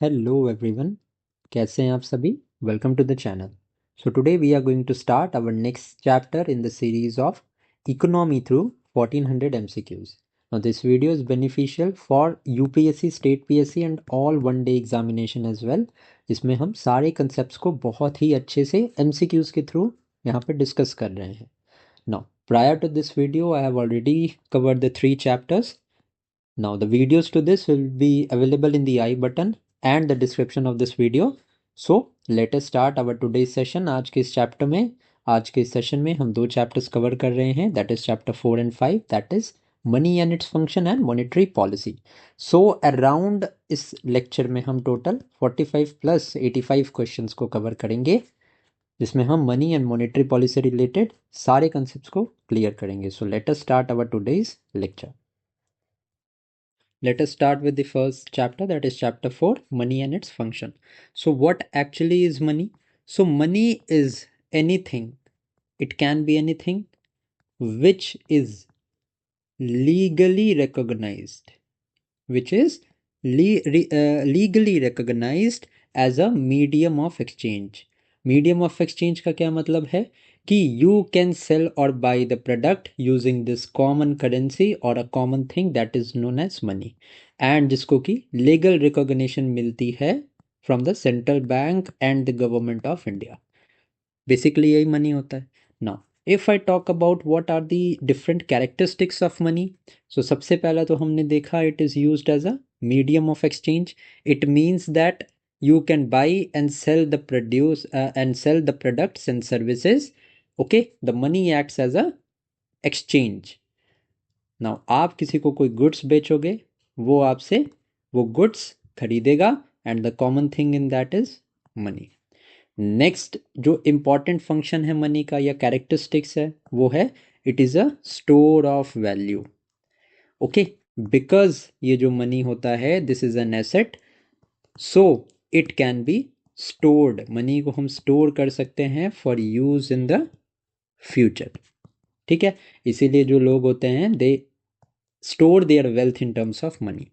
Hello everyone, कैसे हैं आप सभी। Welcome to the channel. So today we are going to start our next chapter in the series of economy through 1400 MCQs. Now this video is beneficial for UPSC, State PSC and all one day examination as well. इसमें हम सारे concepts को बहुत ही अच्छे से MCQs के through यहाँ पे डिस्कस कर रहे हैं. Now prior to this video I have already covered the 3 chapters. Now the videos to this will be available in the I button and the description of this video. So let us start our today's session. आज के इस session में हम दो chapters cover कर रहे हैं, that is chapter 4 and 5, that is money and its function and monetary policy. So around इस लेक्चर में हम टोटल 45 प्लस 85 क्वेश्चंस को कवर करेंगे, जिसमें हम money and monetary policy related सारे कंसेप्ट्स को क्लियर करेंगे. So let us start our today's lecture. Let us start with the first chapter, that is chapter 4, money and its function. So what actually is money? So money is anything, it can be anything which is legally recognized, legally recognized as a medium of exchange. Medium of exchange का क्या मतलब है कि you can sell or buy the product using this common currency or a common thing that is known as money, and जिसको कि legal recognition मिलती है from the central bank and the government of India. Basically यही money होता है. Now if I talk about what are the different characteristics of money, so सबसे पहला तो हमने देखा it is used as a medium of exchange. It means that you can buy and sell the products and services. Okay, the money acts as a exchange. Now आप किसी को कोई goods बेचोगे, वो आपसे वो goods खरीदेगा and the common thing in that is money. Next जो important function है मनी का या कैरेक्टरिस्टिक्स है वो है it is a store of value. Okay, because ये जो मनी होता है this is an asset, so it can be stored. Money को हम स्टोर कर सकते हैं for use in the future. ठीक है, इसीलिए जो लोग होते हैं they store there wealth in terms of money.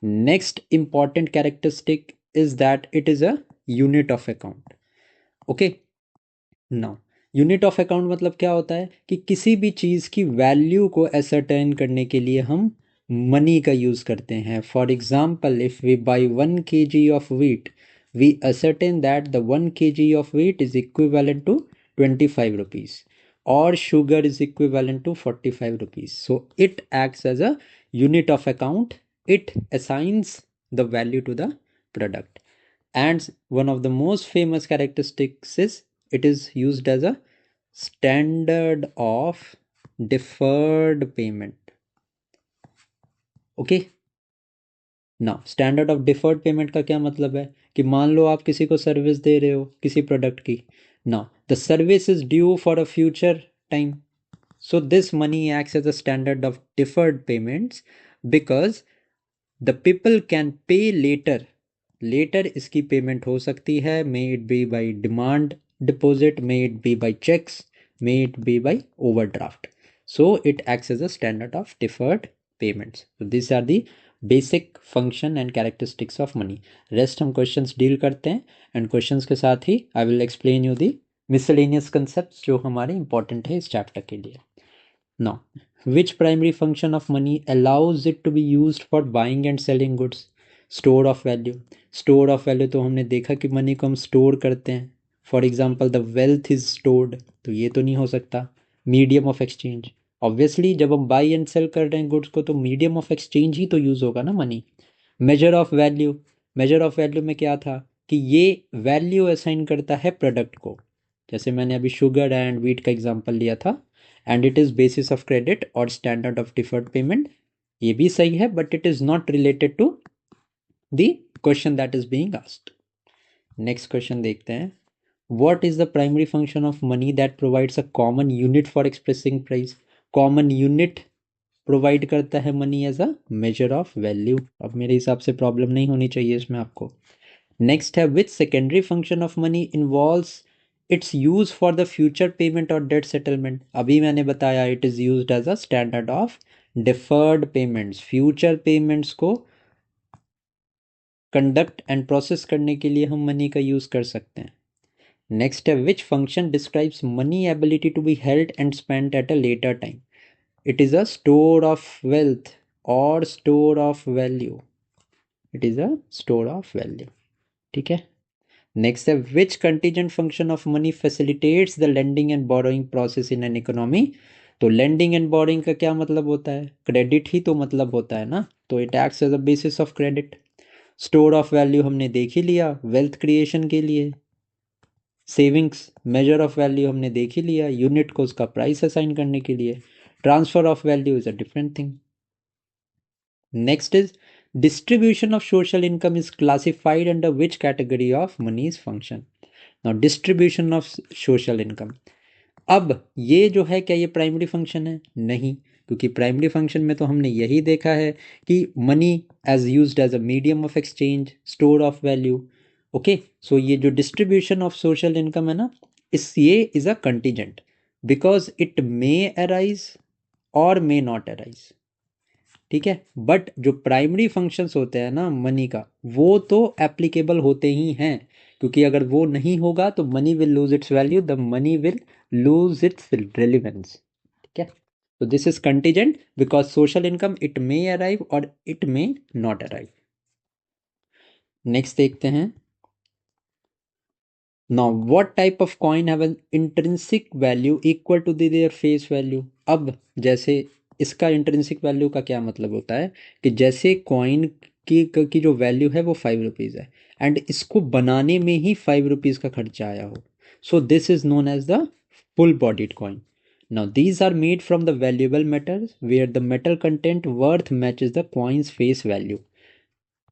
Next important characteristic is that it is a unit of account. Okay, now unit of account मतलब क्या होता है कि किसी भी चीज़ की वैल्यू को एसरटेन करने के लिए हम मनी का यूज़ करते हैं. For example if we buy 1 kg of wheat, we ascertain that the 1 kg of wheat is equivalent to 25 rupees और sugar is equivalent to 45 rupees. So it acts as a unit of account. It assigns the value to the product. And one of the most famous characteristics is it is used as a standard of deferred payment. Okay, now standard of deferred payment का क्या मतलब है कि मान लो आप किसी को service दे रहे हो किसी प्रोडक्ट की. now the service is due for a future time, so this money acts as a standard of deferred payments because the people can pay later. Later इसकी पेमेंट हो सकती है, may it be by demand deposit, may it be by cheques, may it be by overdraft. So it acts as a standard of deferred payments. This are the basic function and characteristics of money. Rest हम questions डील करते हैं and questions के साथ ही I will explain you the miscellaneous concept जो हमारे important है इस चैप्टर के लिए. Now which primary function of money allows it to be used for buying and selling goods? Store of value. Store of value तो हमने देखा कि मनी को हम स्टोर करते हैं. For example the wealth is stored, तो ये तो नहीं हो सकता. मीडियम ऑफ एक्सचेंज, ऑब्वियसली जब हम बाई एंड सेल कर रहे हैं गुड्स को तो मीडियम ऑफ एक्सचेंज ही तो यूज़ होगा ना money. Measure of value, measure of value में क्या था कि ये वैल्यू असाइन करता है प्रोडक्ट को. जैसे मैंने अभी शुगर एंड वीट का एग्जाम्पल लिया था, and it is basis of credit और स्टैंडर्ड ऑफ डिफर्ड पेमेंट. ये भी सही है but it is not related to the question that is being asked. Next question देखते हैं. What is the primary function of money that provides a common unit for expressing price? Common unit provide करता है money as a measure of value. अब मेरे हिसाब से problem नहीं होनी चाहिए इसमें आपको. Next है which secondary function of money involves its use for the future payment or debt settlement? अभी मैंने बताया it is used as a standard of deferred payments. Future payments को कंडक्ट एंड प्रोसेस करने के लिए हम मनी का यूज कर सकते हैं। नेक्स्ट है which function describes money ability to be held and spent at a later time. It is a store of wealth और store of value. It is a store of value. ठीक है। Next है which contingent function of money facilitates the lending and borrowing process in an economy. तो lending and borrowing का क्या मतलब होता है? क्रेडिट ही तो मतलब होता है ना, तो it acts as a basis of credit. Store of value हमने देख ही लिया, वेल्थ क्रिएशन के लिए। सेविंग्स मेजर ऑफ वैल्यू हमने देख ही लिया, यूनिट को उसका प्राइस असाइन करने के लिए। Transfer of value is a different thing. Next is distribution of social income is classified under which category of money's function. Now distribution of social income, अब ये जो है क्या ये प्राइमरी फंक्शन है? नहीं, क्योंकि प्राइमरी फंक्शन में तो हमने यही देखा है कि money as used as a medium of exchange, store of value. Okay, so ये जो डिस्ट्रीब्यूशन ऑफ सोशल इनकम है ना, इस ये is a contingent because it may arise और मे नॉट अराइज। ठीक है, बट जो प्राइमरी फंक्शंस होते हैं ना मनी का, वो तो एप्लीकेबल होते ही हैं, क्योंकि अगर वो नहीं होगा तो money will lose its value, the money will lose its relevance. ठीक है, तो this is contingent because social income it may arrive और it may not arrive. Next देखते हैं, now what type of coin have an intrinsic value equal to their face value. अब जैसे इसका intrinsic value का क्या मतलब होता है कि जैसे कॉइन की जो वैल्यू है वो 5 रुपीज़ है एंड इसको बनाने में ही 5 रुपीज़ का खर्चा आया हो, so this is known as the full bodied coin. Now these are made from the valuable metals where the metal content worth matches the coin's face value.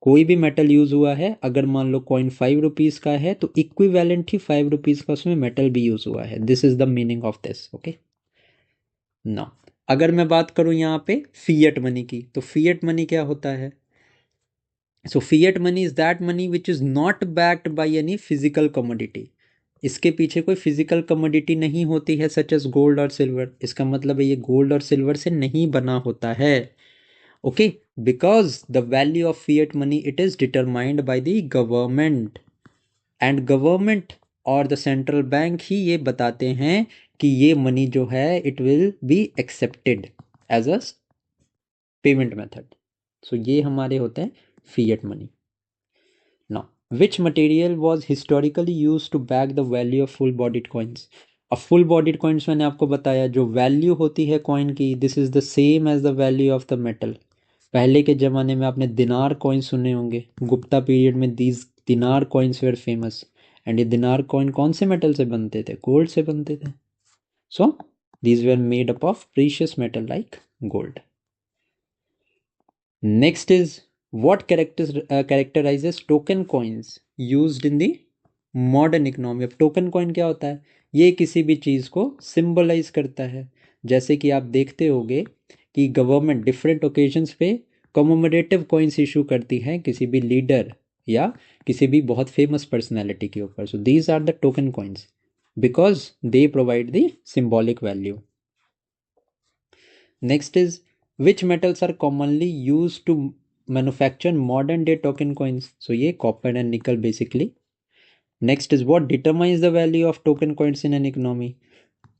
कोई भी मेटल यूज हुआ है, अगर मान लो कॉइन 5 रुपीज का है तो equivalent ही 5 rupees का उसमें मेटल भी यूज हुआ है। This is the meaning of this. Okay, now अगर मैं बात करूं यहाँ पे फिएट मनी की, तो फिएट मनी क्या होता है? So fiat money is that money which is not backed by any physical commodity. इसके पीछे कोई फिजिकल कमोडिटी नहीं होती है सच एज गोल्ड और सिल्वर। इसका मतलब है ये गोल्ड और सिल्वर से नहीं बना होता है। Okay, because the value of fiat money it is determined by the government and government और द सेंट्रल बैंक ही ये बताते हैं कि ये मनी जो है it will be accepted as a payment method. So ये हमारे होते हैं fiat money. Now, which material was historically used to back the value of full bodied coins? अब full bodied coins मैंने आपको बताया जो वैल्यू होती है कॉइन की, this is the same as the value of the metal. पहले के ज़माने में आपने दिनार कॉइन सुने होंगे, गुप्ता पीरियड में दीज दिनार कॉइन्स वेर फेमस। एंड ये दिनार कॉइन कौन से मेटल से बनते थे? गोल्ड से बनते थे। So these were made up of precious metal like gold. Next is what characterizes token coins used in the modern economy। अब टोकन कॉइन क्या होता है? ये किसी भी चीज़ को सिंबलाइज करता है। जैसे कि आप देखते होंगे कि गवर्नमेंट डिफरेंट ओकेजन्स पे कमोमरेटिव कॉइन्स इशू करती है किसी भी लीडर या किसी भी बहुत फेमस पर्सनैलिटी के ऊपर। So these are the token coins because they provide the symbolic value. Next is which metals are commonly used to manufacture modern day token coins? So ये copper and nickel basically. Next is what determines the value of token coins in an economy?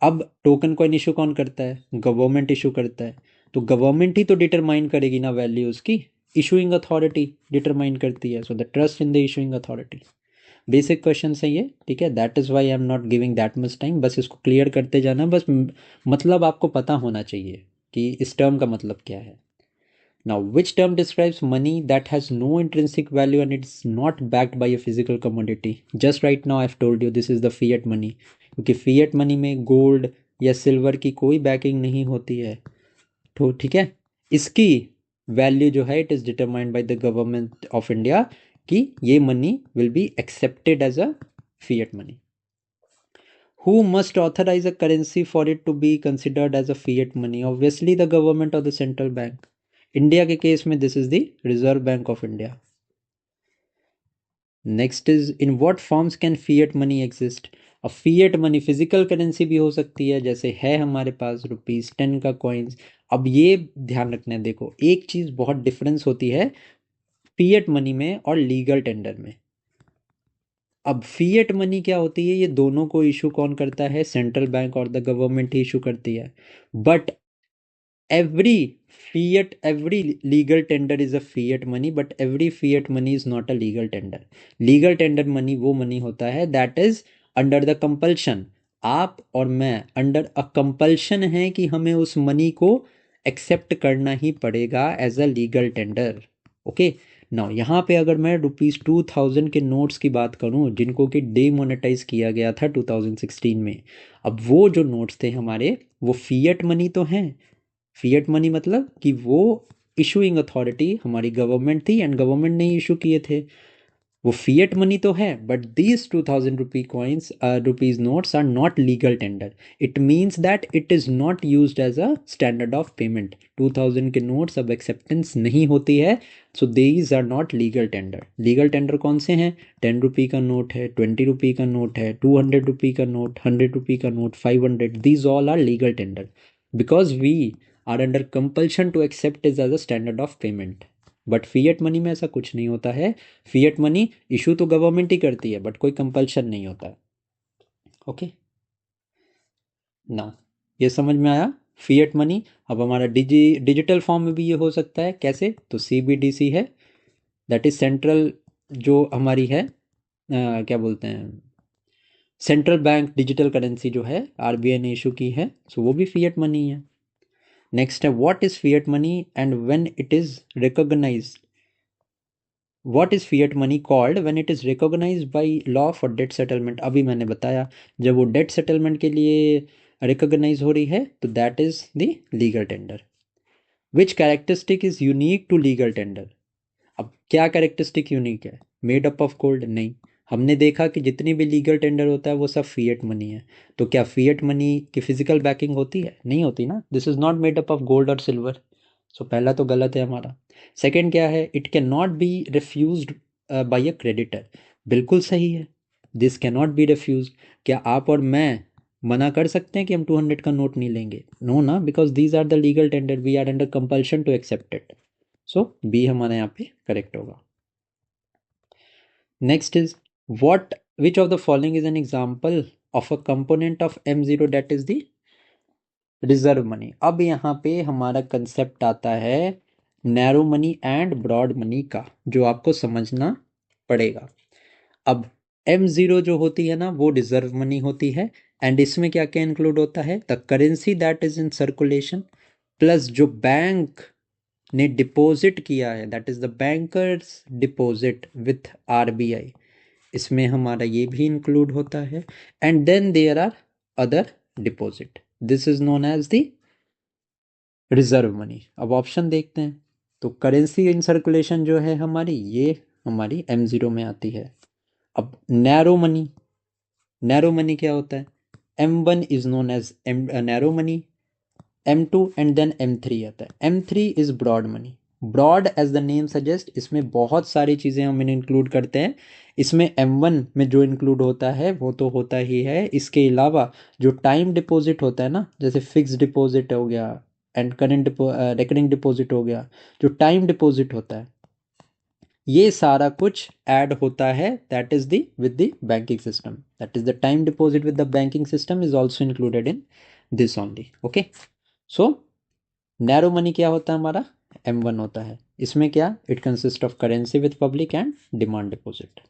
अब token coin issue कौन करता है? Government issue करता है, तो government ही तो determine करेगी ना वैल्यू उसकी। इशूइंग अथॉरिटी डिटरमाइन करती है, so the trust in the issuing authority. Basic question है ये, ठीक है, that is why I am not giving that much time. बस इसको क्लियर करते जाना, बस मतलब आपको पता होना चाहिए कि इस टर्म का मतलब क्या है। Now, which term describes money that has no intrinsic value and it's not backed by a physical commodity? Just right now I've told you this is the fiat money, क्योंकि fiat money में gold या silver की कोई banking नहीं होती है। तो ठीक है, इसकी वैल्यू जो है it is determined by the government of India कि ये money will be accepted as a fiat money. Who must authorize a currency for it to be considered as a fiat money? Obviously the government or the central bank. India के case में this is the reserve bank of India. Next is in what forms can fiat money exist. अब fiat money physical currency भी हो सकती है, जैसे है हमारे पास ₹10 का कॉइन्स। अब ये ध्यान रखना है, देखो एक चीज़ बहुत डिफरेंस होती है फिएट मनी में और लीगल टेंडर में। अब फिएट मनी क्या होती है, ये दोनों को इशू कौन करता है, सेंट्रल बैंक और द गवर्नमेंट ही इशू करती है। But every every legal tender is a fiat money, but every fiat money is not a legal tender. Legal tender money वो मनी होता है that is under the compulsion, आप और मैं under a compulsion है कि हमें उस मनी को एक्सेप्ट करना ही पड़ेगा as a legal tender. Okay now यहाँ पे अगर मैं ₹2000 के नोट्स की बात करूँ जिनको कि डीमोनेटाइज किया गया था 2016 में, अब वो जो नोट्स थे हमारे वो फिएट मनी तो हैं। फिएट मनी मतलब कि वो इशूइंग अथॉरिटी हमारी गवर्नमेंट थी एंड गवर्नमेंट ने इशू किए थे, वो फिएट मनी तो है। But these 2000 rupee coins rupees notes are not legal tender. It means that it is not used as a standard of payment. 2000 के नोट्स अब एक्सेप्टेंस नहीं होती है, so these are not legal tender. Legal tender कौन से हैं, 10 रुपी का note है, 20 रुपी का नोट है, 200 रुपी का नोट, 100 रुपी का note, 500, these all are legal tender because we are under compulsion to accept is as a standard of payment. But fiat money में ऐसा कुछ नहीं होता है। फिएट मनी इशू तो गवर्नमेंट ही करती है बट कोई कंपल्शन नहीं होता है। ओके ना, ये समझ में आया फिएट मनी। अब हमारा डिजिटल फॉर्म में भी ये हो सकता है, कैसे, तो सीबीडीसी है, दैट इज सेंट्रल, जो हमारी है क्या बोलते हैं, सेंट्रल बैंक डिजिटल करेंसी जो है आरबीआई ने इशू की है, सो वो भी फिएट मनी है। नेक्स्ट है what is fiat money and when it is recognised. What is fiat money called when it is recognised by law for debt settlement. अभी मैंने बताया जब वो डेट सेटलमेंट के लिए रिकॉग्नाइज हो रही है तो that is the legal tender. Which characteristic is unique to legal tender. अब क्या कैरेक्टरिस्टिक यूनिक है, मेड अप ऑफ गोल्ड नहीं। हमने देखा कि जितनी भी लीगल टेंडर होता है वो सब फिएट मनी है, तो क्या फिएट मनी की फिजिकल बैकिंग होती है, नहीं होती ना। This is not made up of gold और सिल्वर, सो पहला तो गलत है हमारा। सेकंड क्या है, it can not be refused by a creditor, बिल्कुल सही है, this can not be refuse. क्या आप और मैं मना कर सकते हैं कि हम 200 का नोट नहीं लेंगे, नो ना, because these are the legal tender, we are under compulsion to accept it, so B हमारे यहाँ पे करेक्ट होगा। Next is what which of the following is an example of a component of M0 that is the reserve money. अब यहाँ पे हमारा concept आता है narrow money and broad money का, जो आपको समझना पड़ेगा। अब M0 जो होती है ना वो रिजर्व मनी होती है, एंड इसमें क्या क्या इंक्लूड होता है, the currency that is in circulation plus जो बैंक ने डिपॉजिट किया है that is the bankers deposit with RBI, इसमें हमारा ये भी इंक्लूड होता है। And then there are other deposit, this is known as the reserve money. अब ऑप्शन देखते हैं, तो करेंसी इन सर्कुलेशन जो है हमारी, ये हमारी M0 में आती है। अब नैरो मनी क्या होता है, M1 is known as narrow money, M2 and then M3 आता है। M3 is broad money. Broad as the name suggest, इसमें बहुत सारी चीज़ें हम इंक्लूड करते हैं। इसमें M1 में जो इंक्लूड होता है वो तो होता ही है, इसके अलावा जो टाइम डिपॉजिट होता है ना, जैसे फिक्स डिपॉजिट हो गया एंड करेंट रिकरिंग डिपॉजिट हो गया, जो टाइम डिपॉजिट होता है ये सारा कुछ ऐड होता है, that is the with the banking system, that is the time deposit with the banking system is also included in this only. Okay so narrow money क्या होता है हमारा, M1 होता है। इसमें क्या, it consist of currency with public and demand deposit.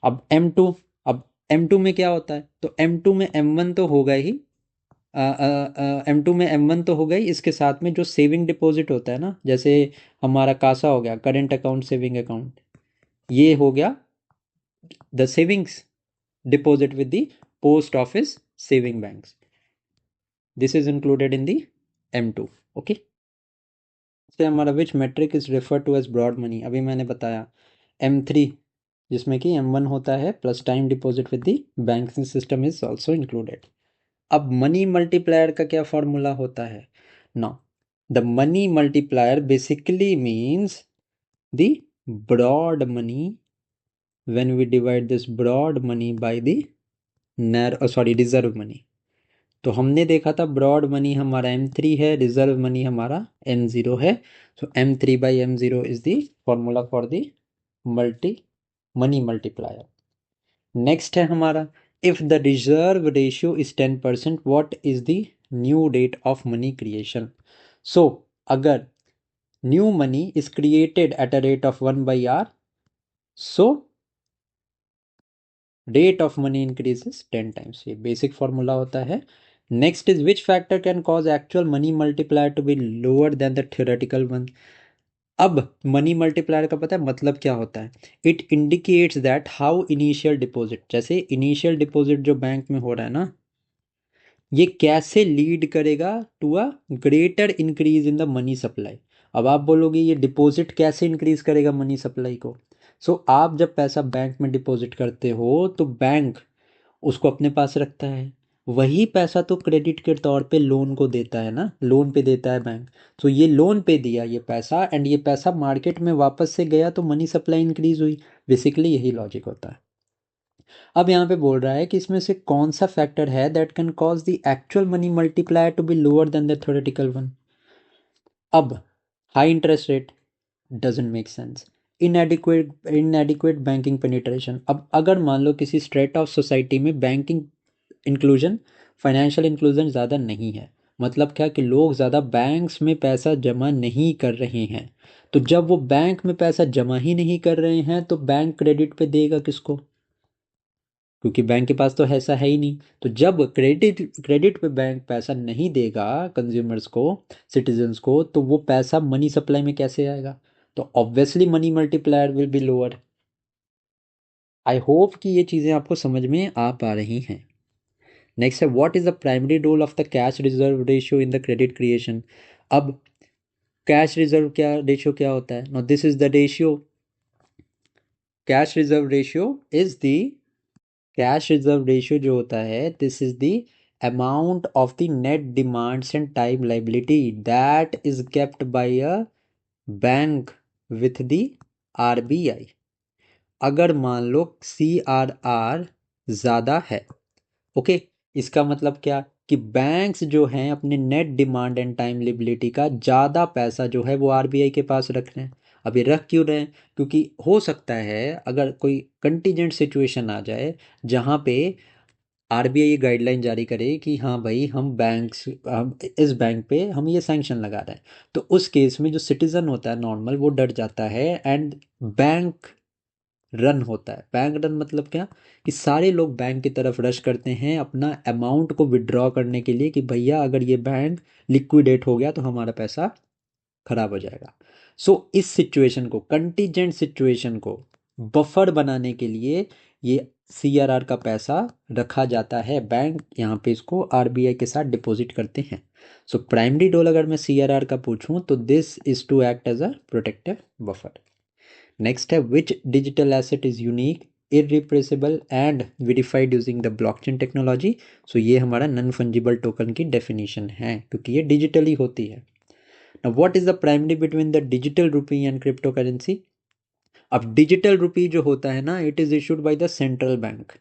अब M2, अब M2 में क्या होता है, तो M2 में M1 तो होगा ही, M2 में M1 तो हो गई, इसके साथ में जो सेविंग डिपॉजिट होता है ना, जैसे हमारा कासा हो गया, करेंट अकाउंट सेविंग अकाउंट, ये हो गया the savings deposit with the post office saving banks, this is included in the M2। Okay से हमारा which metric is refer to as broad money, अभी मैंने बताया M3 जिसमें कि M1 होता है plus time deposit with the banking system is also included. अब मनी मल्टीप्लायर का क्या फॉर्मूला होता है, now the money multiplier basically means the broad money when we divide this broad money by the reserve money. तो हमने देखा था broad money हमारा M3 है, रिजर्व मनी हमारा M0 है। तो M3/M0 is the formula for the money multiplier. Next है हमारा, if the reserve ratio is 10%, what is the new rate of money creation. So अगर new money is created at a rate of 1/r, so rate of money increases 10 times. ये basic formula होता है। Next is which factor can cause actual money multiplier to be lower than the theoretical one. अब money multiplier का पता है मतलब क्या होता है? It indicates that how initial deposit, जैसे इनिशियल डिपॉजिट जो बैंक में हो रहा है ना, ये कैसे लीड करेगा to a greater increase in the money supply. अब आप बोलोगे ये डिपॉजिट कैसे इंक्रीज करेगा मनी सप्लाई को? आप जब पैसा बैंक में डिपॉजिट करते हो तो बैंक उसको अपने पास रखता है, वही पैसा तो क्रेडिट के तौर पे लोन को देता है ना, लोन पे देता है बैंक। ये लोन पे दिया ये पैसा, एंड ये पैसा मार्केट में वापस से गया तो मनी सप्लाई इंक्रीज हुई। बेसिकली यही लॉजिक होता है। अब यहाँ पे बोल रहा है कि इसमें से कौन सा फैक्टर है that can cause the actual money multiplier to be lower than the theoretical one. अब high interest rate doesn't make sense. Inadequate banking penetration. अब अगर मान लो किसी स्ट्रेट ऑफ सोसाइटी में बैंकिंग इंक्लूजन, फाइनेंशियल इंक्लूजन ज़्यादा नहीं है, मतलब क्या कि लोग ज़्यादा बैंक्स में पैसा जमा नहीं कर रहे हैं। तो जब वो बैंक में पैसा जमा ही नहीं कर रहे हैं तो बैंक क्रेडिट पे देगा किसको? क्योंकि बैंक के पास तो ऐसा है ही नहीं। तो जब क्रेडिट क्रेडिट पे बैंक पैसा नहीं देगा कंज्यूमर्स को, सिटीजन्स को, तो वो पैसा मनी सप्लाई में कैसे आएगा? तो obviously money multiplier will be lower. I hope कि ये चीज़ें आपको समझ में आ पा रही हैं। नेक्स्ट है, what is the primary role of the cash reserve ratio in the credit creation. अब कैश रिजर्व क्या रेशियो क्या होता है? No, this is the ratio, cash reserve ratio is the, cash reserve ratio जो होता है, this is the amount of the net demands and time liability that is kept by a bank with the RBI। अगर मान लो CRR ज़्यादा है, okay, इसका मतलब क्या कि बैंक्स जो हैं अपने net demand and time liability का ज़्यादा पैसा जो है वो RBI के पास रख रहे हैं। अब ये रख क्यों रहे हैं? क्योंकि हो सकता है अगर कोई कंटीजेंट सिचुएशन आ जाए जहाँ पे RBI ये गाइडलाइन जारी करे कि हाँ भाई हम इस बैंक पे हम ये सैंक्शन लगा रहे हैं, तो उस केस में जो सिटीजन होता है नॉर्मल वो डर जाता है एंड बैंक रन होता है। बैंक रन मतलब क्या कि सारे लोग बैंक की तरफ रश करते हैं अपना अमाउंट को विड्रॉ करने के लिए कि भैया अगर ये बैंक लिक्विडेट हो गया तो हमारा पैसा खराब हो जाएगा। इस सिचुएशन को, कंटीजेंट सिचुएशन को बफर बनाने के लिए ये CRR का पैसा रखा जाता है। बैंक यहाँ पे इसको RBI के साथ डिपॉजिट करते हैं। प्राइमरी रोल अगर मैं CRR का पूछूं तो this is to act as a protective buffer. Next है, which digital asset is unique, irreplaceable and verified using the blockchain technology. ये हमारा नॉन फंजिबल टोकन की डेफिनेशन है क्योंकि ये डिजिटली होती है। Now, what is the primary between the digital rupee and cryptocurrency? अब डिजिटल रुपी जो होता है ना, it is issued by the central bank.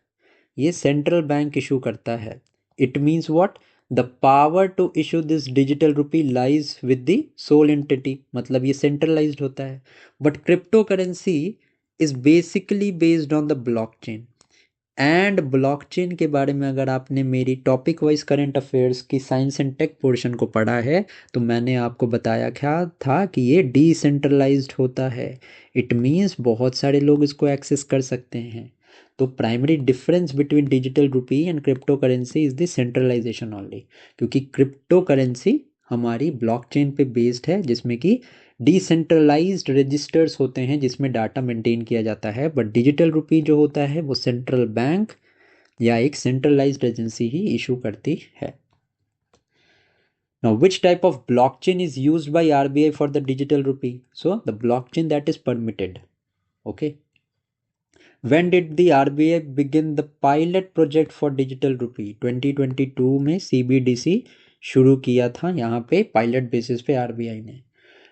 ये सेंट्रल बैंक इशू करता है। It means what? The power to issue this digital rupee lies with the sole entity, मतलब ये सेंट्रलाइज्ड होता है। But crypto currency is basically based on the blockchain. And blockchain के बारे में अगर आपने मेरी टॉपिक वाइज करंट अफेयर्स की साइंस एंड टेक पोर्शन को पढ़ा है तो मैंने आपको बताया क्या था कि ये डिसेंट्रलाइज्ड होता है। इट मीन्स बहुत सारे लोग इसको एक्सेस कर सकते हैं। तो primary difference between digital rupee and crypto currency is the centralisation only, क्योंकि क्रिप्टो करेंसी हमारी ब्लॉकचेन पे बेस्ड है जिसमें कि डिसेंट्रलाइज्ड रजिस्टर्स होते हैं जिसमें डाटा मेंटेन किया जाता है। बट डिजिटल रुपी जो होता है वो सेंट्रल बैंक या एक सेंट्रलाइज्ड एजेंसी ही इशू करती है। Now, which type of blockchain is used by RBI for the digital rupee? So, the blockchain that is permitted. Okay. When did the RBI begin the pilot project for digital rupee? 2022 में CBDC शुरू किया था यहाँ पे pilot basis पे RBI ने।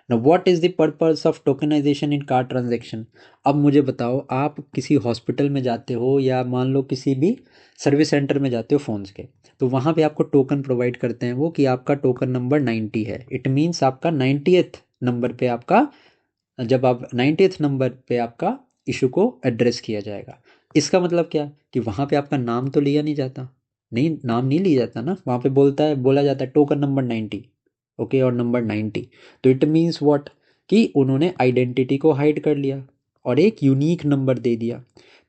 Now what is the purpose of tokenization in car transaction? अब मुझे बताओ, आप किसी हॉस्पिटल में जाते हो या मान लो किसी भी सर्विस सेंटर में जाते हो फ़ोन्स के, तो वहाँ पे आपको टोकन प्रोवाइड करते हैं वो कि आपका टोकन नंबर 90 है। इट मीन्स आपका 90th नंबर पे आपका, जब आप 90th नंबर पे आपका इशू को एड्रेस किया जाएगा। इसका मतलब क्या कि वहाँ पे आपका नाम तो लिया नहीं जाता, नहीं नाम नहीं लिया जाता ना, वहाँ पे बोला जाता है टोकन नंबर 90, ओके, और नंबर 90। तो इट मीन्स व्हाट, कि उन्होंने आइडेंटिटी को हाइड कर लिया और एक यूनिक नंबर दे दिया।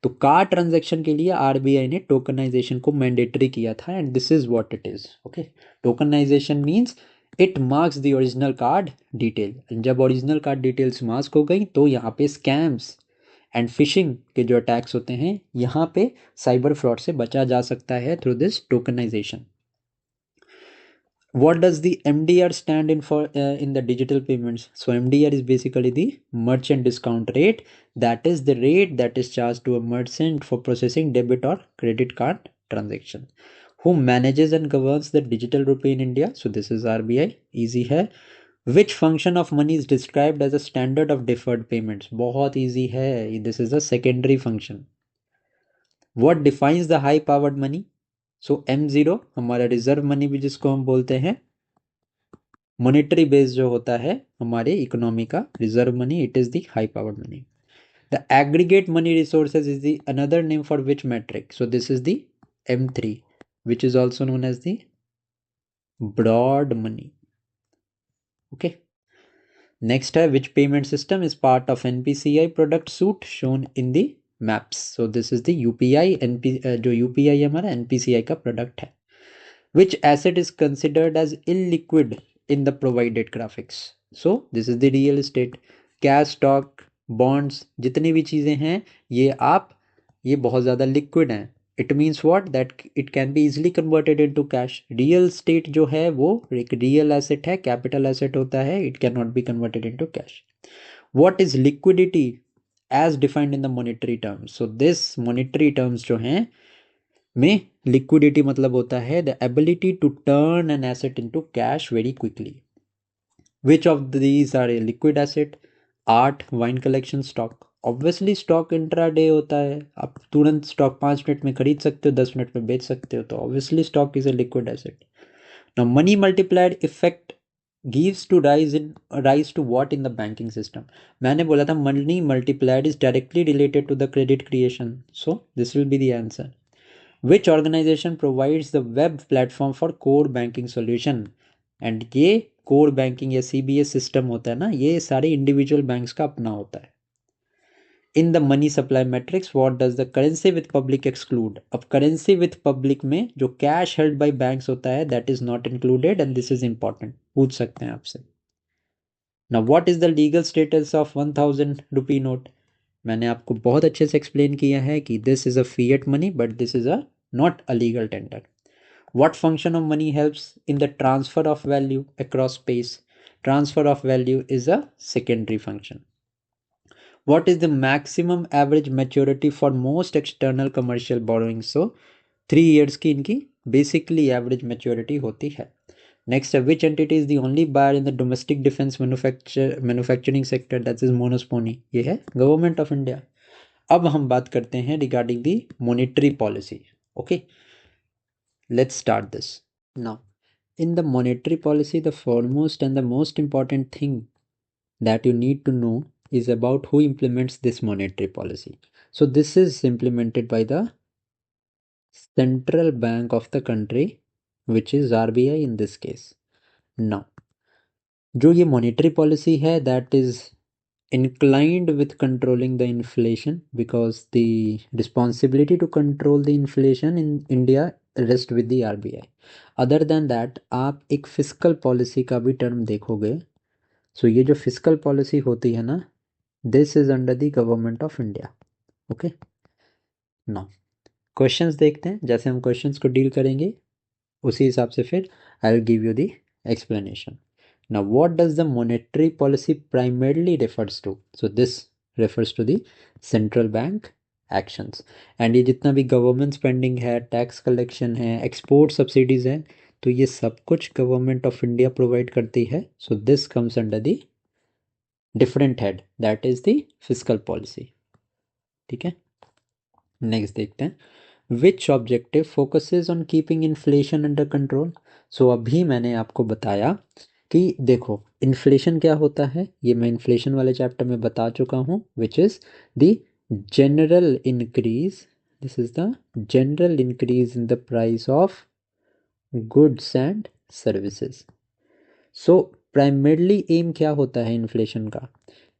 तो कार ट्रांजैक्शन के लिए आरबीआई ने टोकनाइजेशन को मैंडेटरी किया था, and this is what it is. Okay, tokenisation means it marks the original card detail. जब ओरिजिनल कार्ड डिटेल्स मास्क हो गई तो यहाँ पे स्कैम्स एंड फिशिंग के जो अटैक्स होते हैं, यहाँ पे साइबर फ्रॉड से बचा जा सकता है through this tokenisation. What does the MDR stand in for in the digital payments? So MDR is basically the merchant discount rate. That is the rate that is charged to a merchant for processing debit or credit card transaction. Who manages and governs the digital rupee in India? So this is RBI. Easy है. Which function of money is described as a standard of deferred payments? बहुत easy है. This is a secondary function. What defines the high powered money? So M0 हमारा reserve money भी जिसको हम बोलते हैं, monetary base जो होता है हमारे इकोनॉमी का, reserve money, it is the high powered money. The aggregate money resources is the another name for which metric? So this is the M3 which is also known as the broad money. Okay, next है which payment system is part of NPCI product suite shown in the maps? So this is the UPI। जो UPI हमारा NPCI का product है। Which asset is considered as illiquid in the provided graphics? So this is the real estate, cash, stock, bonds, जितनी भी चीज़ें हैं ये बहुत ज़्यादा लिक्विड हैं। It means what, that it can be easily converted into cash. Real estate जो है वो एक रियल एसेट है, कैपिटल एसेट होता है, it can not be converted into cash. What is liquidity as defined in the monetary terms? So this monetary terms जो हैं में लिक्विडिटी मतलब होता है the ability to turn an asset into cash very quickly. Which of these are a liquid asset? Art, wine collection, stock. Obviously stock intraday होता है, आप तुरंत स्टॉक 5 मिनट में खरीद सकते हो, 10 मिनट में बेच सकते हो, तो obviously stock is a liquid asset. Now money multiplied effect gives to rise to what in the banking system? मैंने बोला था money multiplied is directly related to the credit creation, so this will be the answer. Which organization provides the web platform for core banking solution? And ये core banking या CBS system होता है ना, ये सारे इंडिविजुअल बैंक्स का अपना होता है। इन the money supply matrix what does the currency with public exclude? अब करेंसी विथ पब्लिक में जो कैश हेल्ड बाय बैंक्स होता है that is not included, and this is important, पूछ सकते हैं आपसे। Now what is the legal status of 1000 rupee note? मैंने आपको बहुत अच्छे से एक्सप्लेन किया है कि this is a fiat money but this is a not a legal tender. What function of money helps in the transfer of value across space? Transfer of value is a secondary function. What is the maximum average maturity for most external commercial borrowings? So 3 years की इनकी basically average maturity होती है। Next, which entity is the only buyer in the domestic defense manufacturing sector? That is Monospony. ये है Government of India. अब हम बात करते हैं regarding the monetary policy. Okay. Let's start this. Now, in the monetary policy, the foremost and the most important thing that you need to know is about who implements this monetary policy. So, this is implemented by the central bank of the country, which is RBI in this case. Now, जो ये monetary policy है, that is inclined with controlling the inflation, because the responsibility to control the inflation in India rest with the RBI. Other than that, आप एक physical policy का भी term देखोगे। सो ये जो फिजिकल पॉलिसी होती है ना, this is under the government of India. Okay, now questions देखते हैं, जैसे हम क्वेश्चंस को डील करेंगे उसी हिसाब से फिर I will give you the explanation. Now, what does the monetary policy primarily refers to? So, this refers to the central bank actions. And ये जितना भी गवर्नमेंट स्पेंडिंग है, टैक्स कलेक्शन है, एक्सपोर्ट सब्सिडीज हैं, तो ये सब कुछ गवर्नमेंट ऑफ इंडिया प्रोवाइड करती है। So this comes under the different head, that is the fiscal policy. ठीक है, नेक्स्ट देखते हैं, which objective focuses on keeping inflation under control. सो अभी मैंने आपको बताया कि देखो इन्फ्लेशन क्या होता है, ये मैं इन्फ्लेशन वाले चैप्टर में बता चुका हूँ, which is the general increase, this is the general increase in the price of goods and services. So primarily M क्या होता है इन्फ्लेशन का,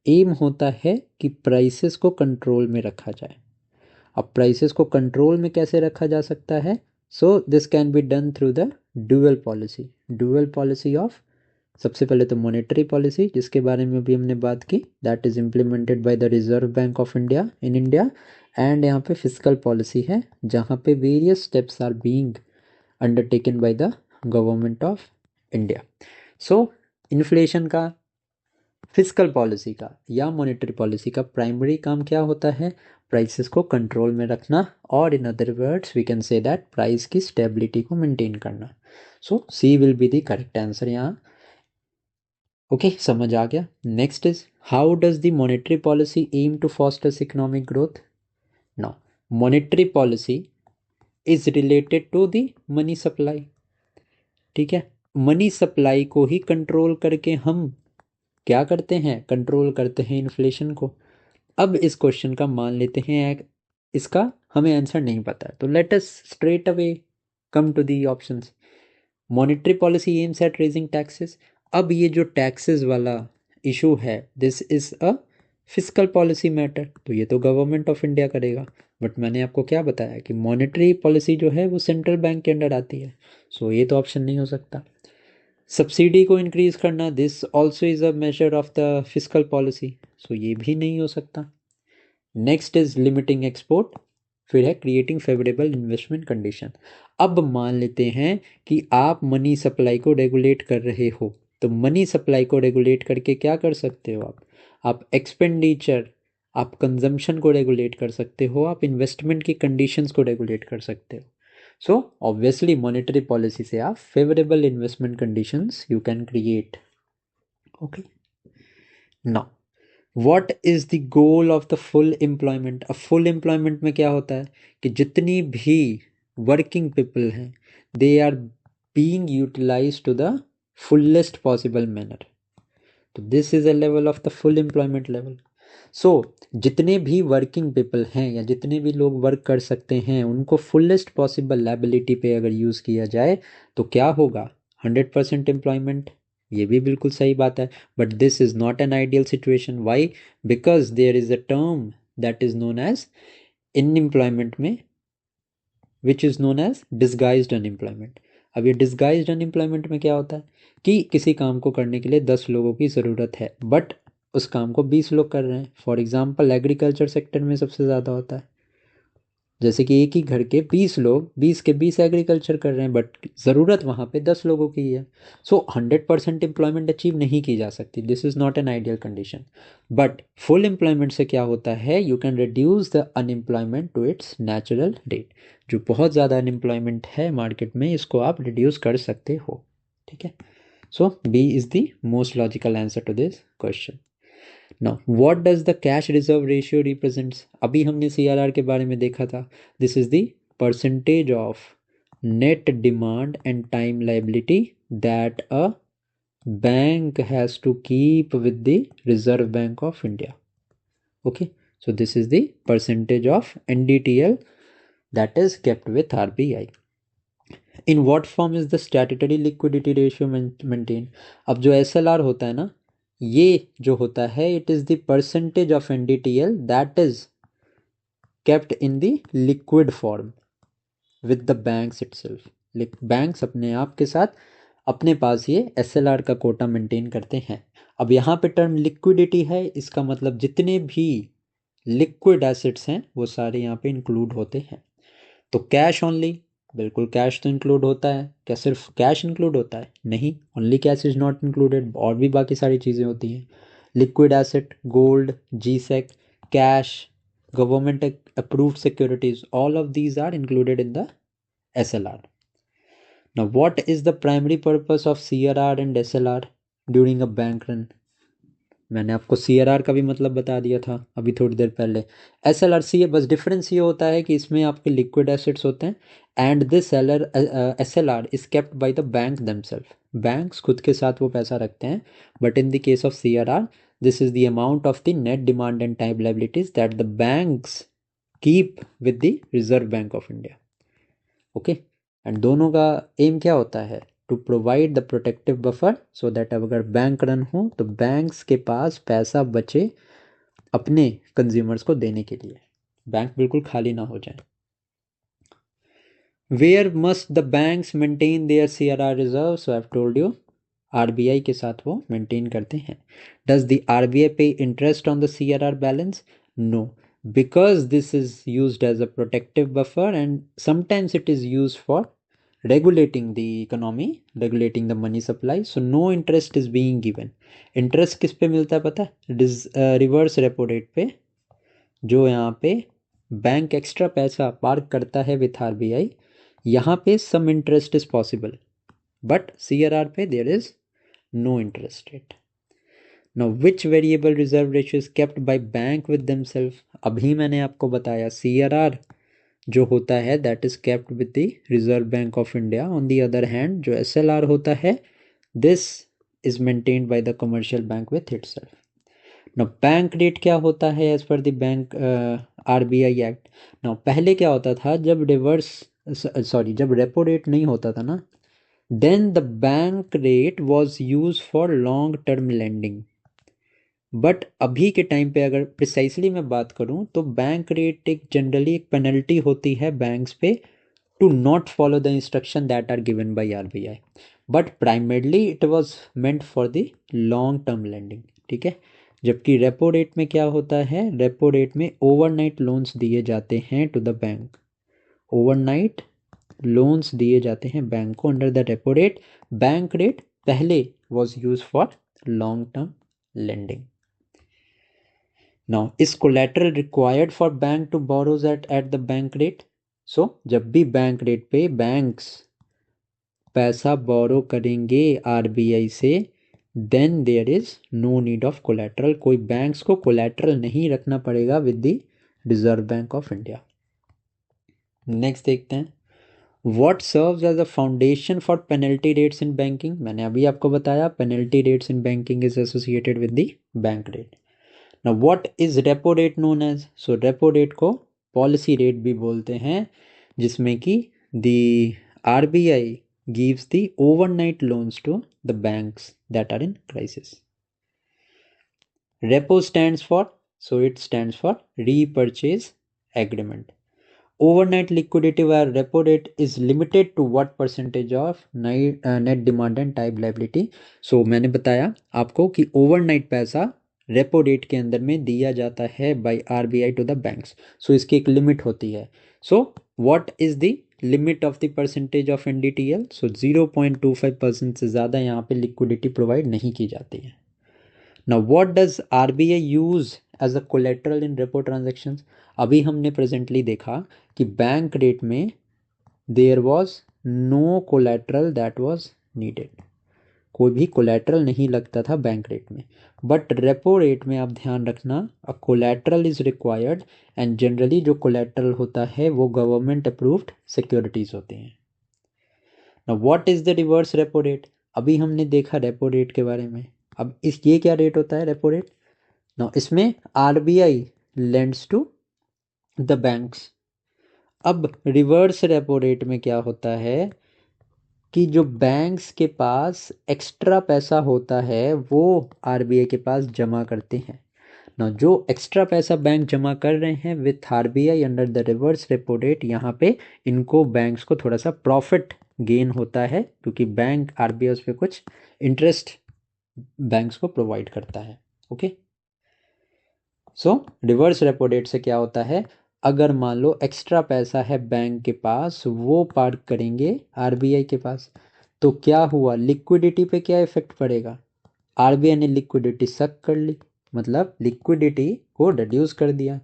एम होता है कि प्राइसेस को कंट्रोल में रखा जाए। अब प्राइसेस को कंट्रोल में कैसे रखा जा सकता है, so this can be done through the dual policy, dual policy of, सबसे पहले तो मॉनेटरी पॉलिसी जिसके बारे में भी हमने बात की, that is implemented by the reserve bank of India in India, and यहाँ पे फिजिकल पॉलिसी है जहाँ पे various steps are being undertaken by the government of India. So inflation का, फिजिकल पॉलिसी का या मॉनेटरी पॉलिसी का प्राइमरी काम क्या होता है, प्राइसेस को कंट्रोल में रखना, और in other words we can say that price की स्टेबिलिटी को मेंटेन करना। So C will be the correct answer यहाँ। ओके, समझ आ गया। Next is, how does the monetary policy aim to fosters economic growth. Now monetary policy is related to the money supply. ठीक है, money supply को ही control करके हम क्या करते हैं, कंट्रोल करते हैं इन्फ्लेशन को। अब इस क्वेश्चन का मान लेते हैं इसका हमें आंसर नहीं पता है, तो let us straight away come to the options. Monetary policy aims at raising taxes. अब ये जो टैक्सेस वाला इशू है, this is a physical policy matter, तो ये तो गवर्नमेंट ऑफ इंडिया करेगा। बट मैंने आपको क्या बताया कि मॉनेटरी पॉलिसी जो है वो सेंट्रल बैंक के अंडर आती है, सो ये तो ऑप्शन नहीं हो सकता। सब्सिडी को इंक्रीज करना, this also is a measure of the physical policy, so ये भी नहीं हो सकता। नेक्स्ट इज लिमिटिंग एक्सपोर्ट, फिर है क्रिएटिंग फेवरेबल इन्वेस्टमेंट कंडीशन। अब मान लेते हैं कि आप मनी सप्लाई को रेगुलेट कर रहे हो, तो मनी सप्लाई को रेगुलेट करके क्या कर सकते हो आप एक्सपेंडिचर, आप कंजम्पशन को रेगुलेट कर सकते हो, आप इन्वेस्टमेंट की कंडीशंस को रेगुलेट कर सकते हो। सो ऑब्वियसली मॉनेटरी पॉलिसी से आप favourable investment conditions you can create. Okay, now what is the goal of the full employment. अब फुल एम्प्लॉयमेंट में क्या होता है कि जितनी भी वर्किंग पीपल हैं, they are being utilized to the fullest possible manner, तो this is a level of the full employment level. So जितने भी वर्किंग पीपल हैं या जितने भी लोग वर्क कर सकते हैं उनको फुलेस्ट पॉसिबल लाइबिलिटी पे अगर यूज़ किया जाए तो क्या होगा, 100% एम्प्लॉयमेंट। ये भी बिल्कुल सही बात है, but this is not an ideal situation. Why, because there is a term that is known as in employment में, which is known as disguised unemployment. अब ये डिसगाइज्ड अनएम्प्लॉयमेंट में क्या होता है कि किसी काम को करने के लिए 10 लोगों की ज़रूरत है, बट उस काम को 20 लोग कर रहे हैं। फॉर एग्जाम्पल एग्रीकल्चर सेक्टर में सबसे ज़्यादा होता है, जैसे कि एक ही घर के 20 लोग 20 के 20 एग्रीकल्चर कर रहे हैं, बट ज़रूरत वहाँ पे 10 लोगों की है। सो 100% एम्प्लॉयमेंट अचीव नहीं की जा सकती, this is not an ideal condition. But full employment से क्या होता है, you can reduce the unemployment to its natural rate. जो बहुत ज़्यादा अनएम्प्लॉयमेंट है मार्केट में, इसको आप रिड्यूस कर सकते हो। ठीक है, so B is the most logical answer to this question. Now what does the cash reserve ratio represents. अभी हमने सीआरआर के बारे में देखा था, this is the percentage of net demand and time liability that a bank has to keep with the reserve bank of India. Okay, so this is the percentage of NDTL that is kept with RBI. In what form is the statutory liquidity ratio maintained। अब जो SLR होता है ना, ये जो होता है, it is the percentage of NDTL that is kept in the liquid form with the banks itself. Banks अपने आप के साथ अपने पास ये SLR का कोटा मेंटेन करते हैं। अब यहाँ पे टर्म लिक्विडिटी है, इसका मतलब जितने भी लिक्विड एसेट्स हैं वो सारे यहाँ पे इंक्लूड होते हैं। तो कैश ओनली, बिल्कुल कैश तो इंक्लूड होता है, क्या सिर्फ कैश इंक्लूड होता है, नहीं, only cash is not included, और भी बाकी सारी चीज़ें होती हैं। Liquid asset, gold, G sec, cash, government approved securities, all of these are included in the SLR। Now what is the primary purpose of CRR and SLR during a bank run. मैंने आपको CRR का भी मतलब बता दिया था अभी थोड़ी देर पहले। SLR बस डिफरेंस ये होता है कि इसमें आपके लिक्विड एसेट्स होते हैं and this SLR is kept by the bank themself. Banks खुद के साथ वो पैसा रखते हैं, but in the case of CRR this is the amount of the net demand and type liabilities that the banks keep with the reserve bank of India. Okay, and दोनों का aim क्या होता है? To provide the protective buffer so that अगर bank run हो तो banks के पास पैसा बचे अपने कंज्यूमर्स को देने के लिए, बैंक बिल्कुल खाली ना हो जाए। Where must the banks maintain their CRR reserve? So I have told you, RBI के साथ वो मेंटेन करते हैं। Does the RBI pay interest on the CRR balance? No, because this is used as a protective buffer and sometimes it is used for regulating the economy, regulating the money supply, so no interest is being given. Interest किस पे मिलता है पता है? Reverse repo rate पे, जो यहाँ पे बैंक एक्स्ट्रा पैसा पार्क करता है विथ RBI, यहाँ पे some interest is possible, but CRR पे there is no interest rate. Now which variable reserve ratio is kept by bank with themselves? अभी मैंने आपको बताया CRR जो होता है that is kept with the reserve bank of India. On the other hand जो SLR होता है this is maintained by the commercial bank with itself. Now bank rate क्या होता है as per the bank RBI act? Now पहले क्या होता था, जब रेपो रेट नहीं होता था ना, then the bank rate was use for long term lending. But अभी के टाइम पे अगर प्रिसाइसली मैं बात करूं तो बैंक रेट एक जनरली एक पेनल्टी होती है banks pay to not follow the instruction that are given by RBI, but primarily it was meant for the long term lending. ठीक है, जबकि रेपो रेट में क्या होता है, रेपो रेट में ओवरनाइट लोन्स दिए जाते हैं to the bank, overnight loans दिए जाते हैं बैंक को under the repo rate. Bank rate पहले was use for long term lending. Now is collateral required for bank to borrows at the bank rate? So जब भी bank rate पे banks पैसा बोरो करेंगे RBI से, then there is no need of collateral. कोई banks को collateral नहीं रखना पड़ेगा with the reserve bank of India. Next देखते हैं, what serves as a foundation for penalty rates in banking? मैंने अभी आपको बताया penalty rates in banking is associated with the bank rate. Now what is repo rate known as? So repo rate को policy rate भी बोलते हैं, जिसमें कि the RBI gives the overnight loans to the banks that are in crisis. Repo stands for, so it stands for repurchase agreement. Overnight liquidity where repo rate is limited to what percentage of net demand and type liability? So मैंने बताया आपको कि overnight पैसा repo rate के अंदर में दिया जाता है by RBI to the banks. So इसकी एक लिमिट होती है। So what is the limit of the percentage of NDTL? So 0.25% से ज़्यादा यहाँ पे लिक्विडिटी प्रोवाइड नहीं की जाती है। Now what does RBI use as a collateral in repo transactions? अभी हमने प्रेजेंटली देखा कि बैंक रेट में there was no collateral that was needed, कोई भी कोलेटरल नहीं लगता था बैंक रेट में। बट रेपो रेट में आप ध्यान रखना, a collateral is required and generally जो कोलेटरल होता है वो गवर्नमेंट अप्रूव्ड सिक्योरिटीज होती हैं। Now what is the reverse repo rate? अभी हमने देखा रेपो रेट के बारे में, अब इस ये क्या रेट होता है रेपो रेट? नाउ इसमें RBI lends to the banks. अब रिवर्स रेपो रेट में क्या होता है कि जो बैंक्स के पास एक्स्ट्रा पैसा होता है वो RBI के पास जमा करते हैं ना। जो एक्स्ट्रा पैसा बैंक जमा कर रहे हैं with RBI under the reverse repo rate, यहाँ पे इनको बैंक्स को थोड़ा सा प्रॉफिट गेन होता है क्योंकि बैंक RBI उस पर कुछ इंटरेस्ट बैंक्स को प्रोवाइड करता है। ओके, सो रिवर्स रेपो रेट से क्या होता है, अगर मान लो एक्स्ट्रा पैसा है बैंक के पास, वो पार्क करेंगे RBI के पास, तो क्या हुआ, लिक्विडिटी पे क्या इफेक्ट पड़ेगा? RBI ने लिक्विडिटी सक कर ली, मतलब लिक्विडिटी को रिड्यूस कर दिया,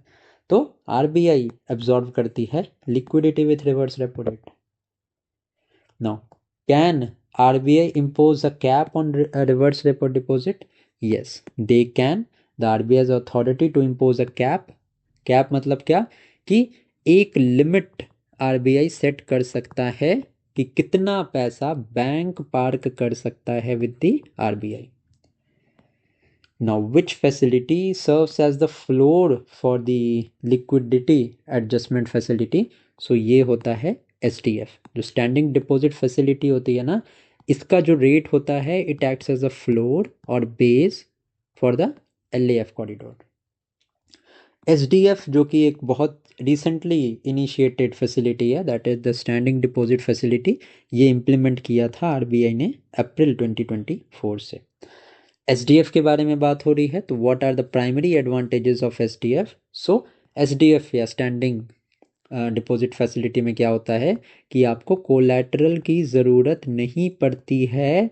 तो RBI एब्जॉर्ब करती है liquidity with reverse repo rate. Now can RBI impose a cap on reverse repo deposit? Yes, they can, the RBI is authority to impose a cap. Cap मतलब क्या, कि एक लिमिट आरबीआई सेट कर सकता है कि कितना पैसा बैंक पार्क कर सकता है with the RBI. Now which facility serves as the floor for the liquidity adjustment facility. So ये होता है एसडीएफ, जो स्टैंडिंग डिपॉजिट फैसिलिटी होती है ना, इसका जो रेट होता है it acts as a floor और base for the LAF corridor. SDF जो कि एक बहुत रिसेंटली इनिशिएटेड फैसिलिटी है, that is the standing deposit facility, ये इम्प्लीमेंट किया था आरबीआई ने अप्रैल 2024 से। एसडीएफ के बारे में बात हो रही है, तो what are the primary advantages of SDF. So SDF या स्टैंडिंग डिपॉजिट फैसिलिटी में क्या होता है कि आपको कोलैटरल की ज़रूरत नहीं पड़ती है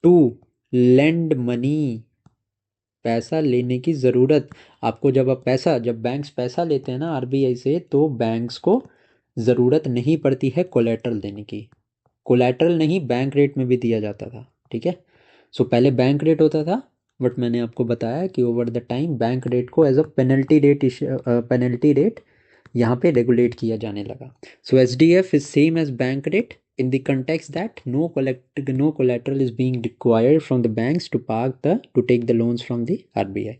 टू लेंड मनी, पैसा लेने की ज़रूरत आपको, जब बैंक्स पैसा लेते हैं ना आरबीआई से, तो बैंक्स को ज़रूरत नहीं पड़ती है कोलैटरल देने की। कोलैटरल नहीं, बैंक रेट में भी दिया जाता था, ठीक है। सो पहले बैंक रेट होता था, बट मैंने आपको बताया कि over the time bank rate को एज अ पेनल्टी रेट यहाँ पे रेगुलेट किया जाने लगा। So S D F is same as bank rate in the context that no collateral is being required from the banks to take the loans from the RBI.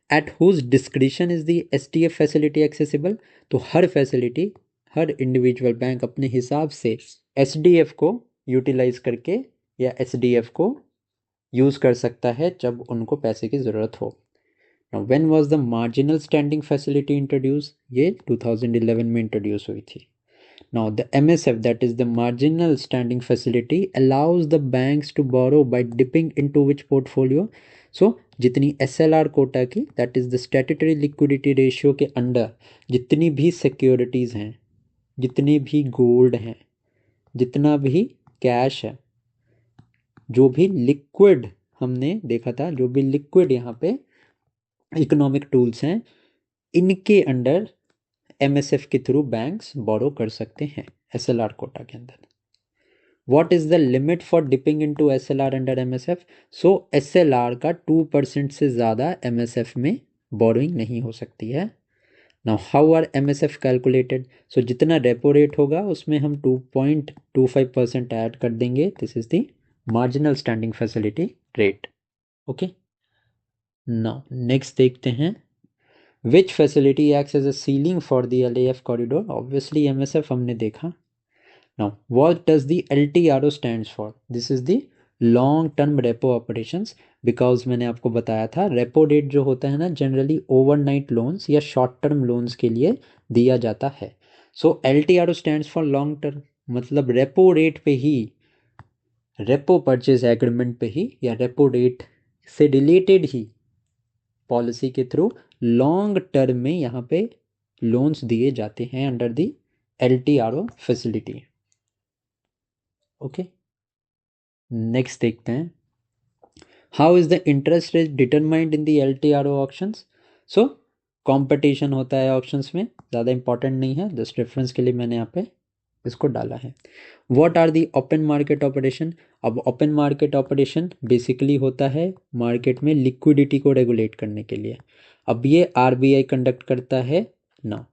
At whose discretion is the SDF facility accessible? तो हर facility, हर individual bank अपने हिसाब से SDF को utilise करके या SDF को use कर सकता है जब उनको पैसे की ज़रूरत हो। Now, when was the marginal standing facility introduced? ये 2011 में इंट्रोड्यूस हुई थी। Now, the MSF, that is the marginal standing facility, allows the banks to borrow by dipping into which portfolio? So, जितनी SLR कोटा की, that is the statutory liquidity ratio के under जितनी भी securities हैं, जितनी भी गोल्ड हैं, जितना भी कैश है, जो भी लिक्विड हमने देखा था, जो भी लिक्विड यहाँ पे इकोनॉमिक टूल्स हैं, इनके अंडर एमएसएफ के थ्रू बैंक्स बोरो कर सकते हैं एसएलआर कोटा के अंदर। What is the limit for dipping into SLR under MSF? So SLR का 2% से ज़्यादा एमएसएफ में बोरोइंग नहीं हो सकती है। Now how are MSF calculated? So जितना रेपो रेट होगा उसमें हम 2.25% ऐड कर देंगे। This is the marginal standing facility rate. Okay, now next देखते हैं, Which facility acts as a ceiling for the LAF corridor? Obviously MSF हमने देखा। Now, what does the LTRO stands for? This is the long term repo operations, because मैंने आपको बताया था repo rate जो होता है ना, जनरली ओवरनाइट लोन्स या शॉर्ट टर्म लोन्स के लिए दिया जाता है। सो LTRO stands for long term, मतलब रेपो रेट पे ही, रेपो परचेज एग्रीमेंट पे ही या रेपो रेट से रिलेटेड ही पॉलिसी के थ्रू लॉन्ग टर्म में यहाँ पे लोन्स दिए जाते हैं under the LTRO facility. Okay, next देखते हैं, how is the interest rate determined in the LTRO options? So competition होता है ऑप्शंस में, ज़्यादा इंपॉर्टेंट नहीं है, जस्ट रेफरेंस के लिए मैंने यहाँ पे इसको डाला है। What are the open market operation? अब ओपन मार्केट ऑपरेशन बेसिकली होता है मार्केट में लिक्विडिटी को रेगुलेट करने के लिए। अब ये आरबीआई कंडक्ट करता है ना।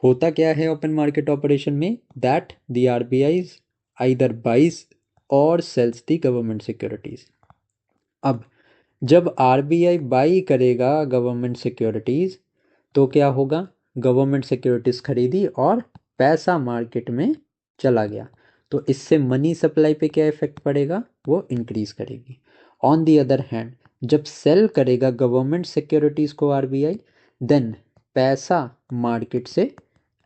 होता क्या है ओपन मार्केट ऑपरेशन में? That the RBI either buys or sells the government securities. अब जब आरबीआई बाई करेगा गवर्नमेंट सिक्योरिटीज, तो क्या होगा, गवर्नमेंट सिक्योरिटीज खरीदी और पैसा मार्केट में चला गया, तो इससे मनी सप्लाई पे क्या इफेक्ट पड़ेगा, वो इंक्रीज करेगी। ऑन दी अदर हैंड, जब सेल करेगा गवर्नमेंट सिक्योरिटीज को आरबीआई, देन पैसा मार्केट से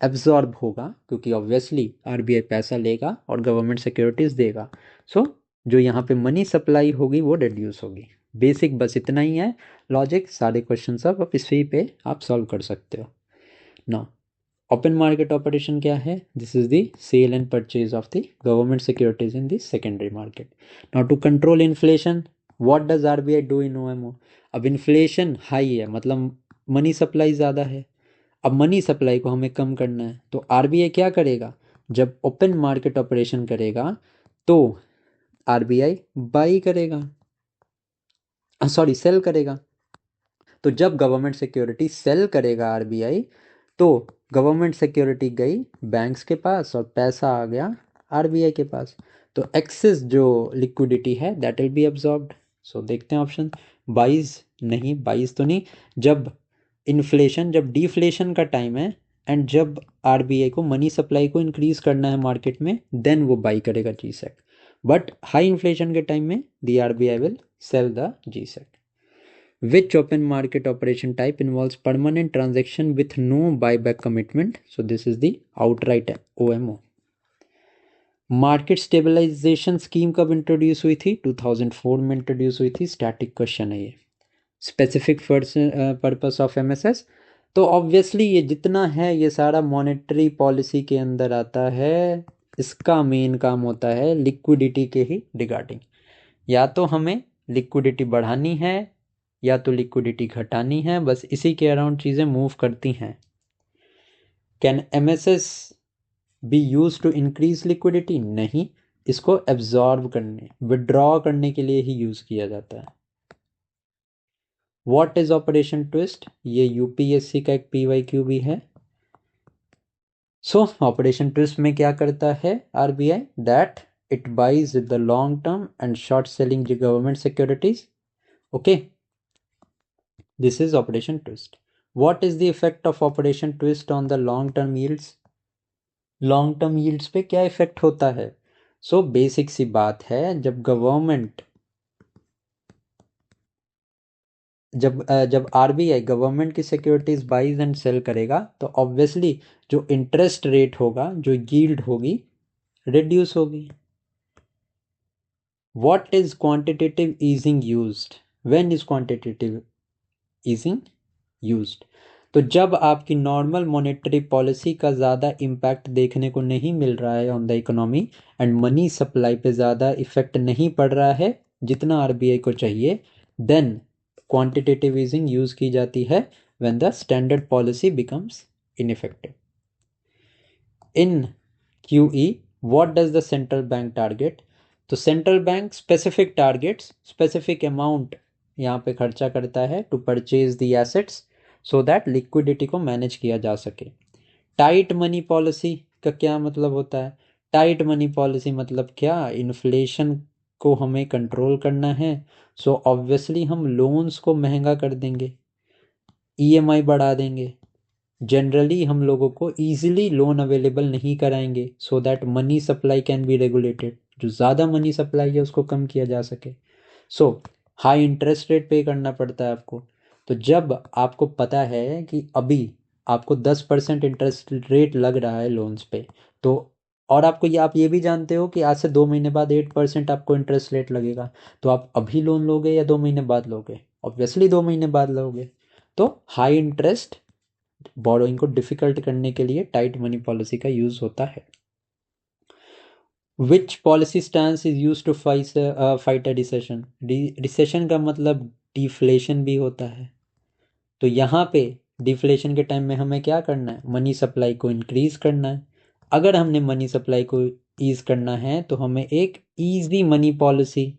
एब्जॉर्ब होगा, क्योंकि ऑब्वियसली आरबीआई पैसा लेगा और गवर्नमेंट सिक्योरिटीज देगा। सो जो यहाँ पे मनी सप्लाई होगी वो रिड्यूस होगी। बेसिक बस इतना ही है लॉजिक, सारे क्वेश्चन सब आप इसी पे आप सॉल्व कर सकते हो। नाउ ओपन मार्केट ऑपरेशन क्या है? This is the sale and purchase of the government securities in the secondary market. Now to control inflation, what does RBI do in OMO? अब इन्फ्लेशन हाई है, मतलब money supply ज़्यादा है, अब money supply को हमें कम करना है, तो आरबीआई क्या करेगा, जब ओपन मार्केट ऑपरेशन करेगा तो आरबीआई बाई करेगा। सॉरी सेल करेगा। तो जब गवर्नमेंट सिक्योरिटी सेल करेगा आरबीआई, तो गवर्नमेंट सिक्योरिटी गई बैंक्स के पास और पैसा आ गया आरबीआई के पास। तो एक्सेस जो लिक्विडिटी है दैट विल बी एब्जॉर्ब्ड। सो देखते हैं ऑप्शन 22। नहीं 22 तो नहीं। जब इन्फ्लेशन, जब डिफ्लेशन का टाइम है एंड जब आरबीआई को मनी सप्लाई को इंक्रीज करना है मार्केट में, देन वो बाई करेगा G sec. But high inflation के टाइम में the RBI will sell the G sec. Which open market operation type involves permanent transaction with no buyback commitment? So this is the outright OMO. Market stabilization scheme कब introduce हुई थी? 2004 में introduce हुई थी। Static question है ये। Specific purpose of MSS, तो obviously ये जितना है ये सारा मॉनेटरी पॉलिसी के अंदर आता है। इसका मेन काम होता है लिक्विडिटी के ही रिगार्डिंग। या तो हमें लिक्विडिटी बढ़ानी है या तो लिक्विडिटी घटानी है, बस इसी के अराउंड चीज़ें मूव करती हैं। Can MSS be use to increase liquidity? नहीं, इसको एब्जॉर्ब करने, विड्रॉ करने के लिए ही यूज किया जाता है। What is operation twist? ये यूपीएससी का एक पीवाईक्यू भी है। सो ऑपरेशन ट्विस्ट में क्या करता है RBI? That it buys the long term and short selling government securities. Okay, this is operation twist. What is the effect of operation twist on the long term yields? Long term yields पे क्या effect होता है? So basic सी बात है, जब RBI government की securities buys and cell करेगा तो ऑब्वियसली जो इंटरेस्ट रेट होगा, जो यील्ड होगी, रिड्यूस होगी। What is quantitative easing used? When is quantitative easing used? तो जब आपकी नॉर्मल मॉनेटरी पॉलिसी का ज़्यादा इम्पैक्ट देखने को नहीं मिल रहा है on the economy and money supply पे ज़्यादा इफेक्ट नहीं पड़ रहा है जितना आरबीआई को चाहिए, देन क्वांटिटेटिव ईजिंग यूज़ की जाती है when the standard policy becomes ineffective. In QE what does the central bank target? तो central bank specific targets, specific amount यहाँ पे खर्चा करता है to purchase the assets so that liquidity को मैनेज किया जा सके। टाइट मनी पॉलिसी का क्या मतलब होता है? टाइट मनी पॉलिसी मतलब क्या? इन्फ्लेशन को हमें कंट्रोल करना है, सो ऑब्वियसली हम लोन्स को महंगा कर देंगे, ईएमआई बढ़ा देंगे, जनरली हम लोगों को ईजिली लोन अवेलेबल नहीं कराएंगे so that money supply can be regulated, जो ज़्यादा मनी सप्लाई है उसको कम किया जा सके। सो हाई इंटरेस्ट रेट पे करना पड़ता है आपको। तो जब आपको पता है कि अभी आपको 10% इंटरेस्ट रेट लग रहा है लोन्स पे, तो और आप ये भी जानते हो कि आज से 2 महीने बाद 8% आपको इंटरेस्ट रेट लगेगा, तो आप अभी लोन लोगे या 2 महीने बाद लोगे? ऑब्वियसली 2 महीने बाद लोगे। तो हाई इंटरेस्ट बोरोइंग को डिफिकल्ट करने के लिए टाइट मनी पॉलिसी का यूज होता है। Which policy stance is use to fight a recession? Recession का मतलब डिफ्लेशन भी होता है। तो यहाँ पे डिफ्लेशन के टाइम में हमें क्या करना है? मनी सप्लाई को इंक्रीज करना है। अगर हमने मनी सप्लाई को ईज करना है तो हमें एक ईजी मनी पॉलिसी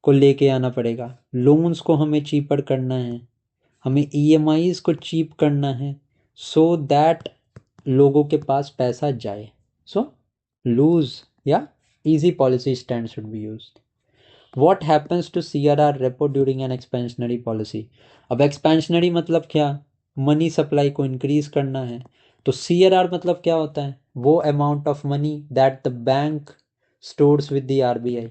को लेके आना पड़ेगा। लोन्स को हमें चीपर करना है, हमें ईएमआईज को चीप करना है सो दैट लोगों के पास पैसा जाए। सो लूज या easy policy stance should be used. What happens to CRR repo during an expansionary policy? अब expansionary मतलब क्या? मनी सप्लाई को इंक्रीज करना है। तो CRR मतलब क्या होता है? वो amount of money that the bank stores with the RBI.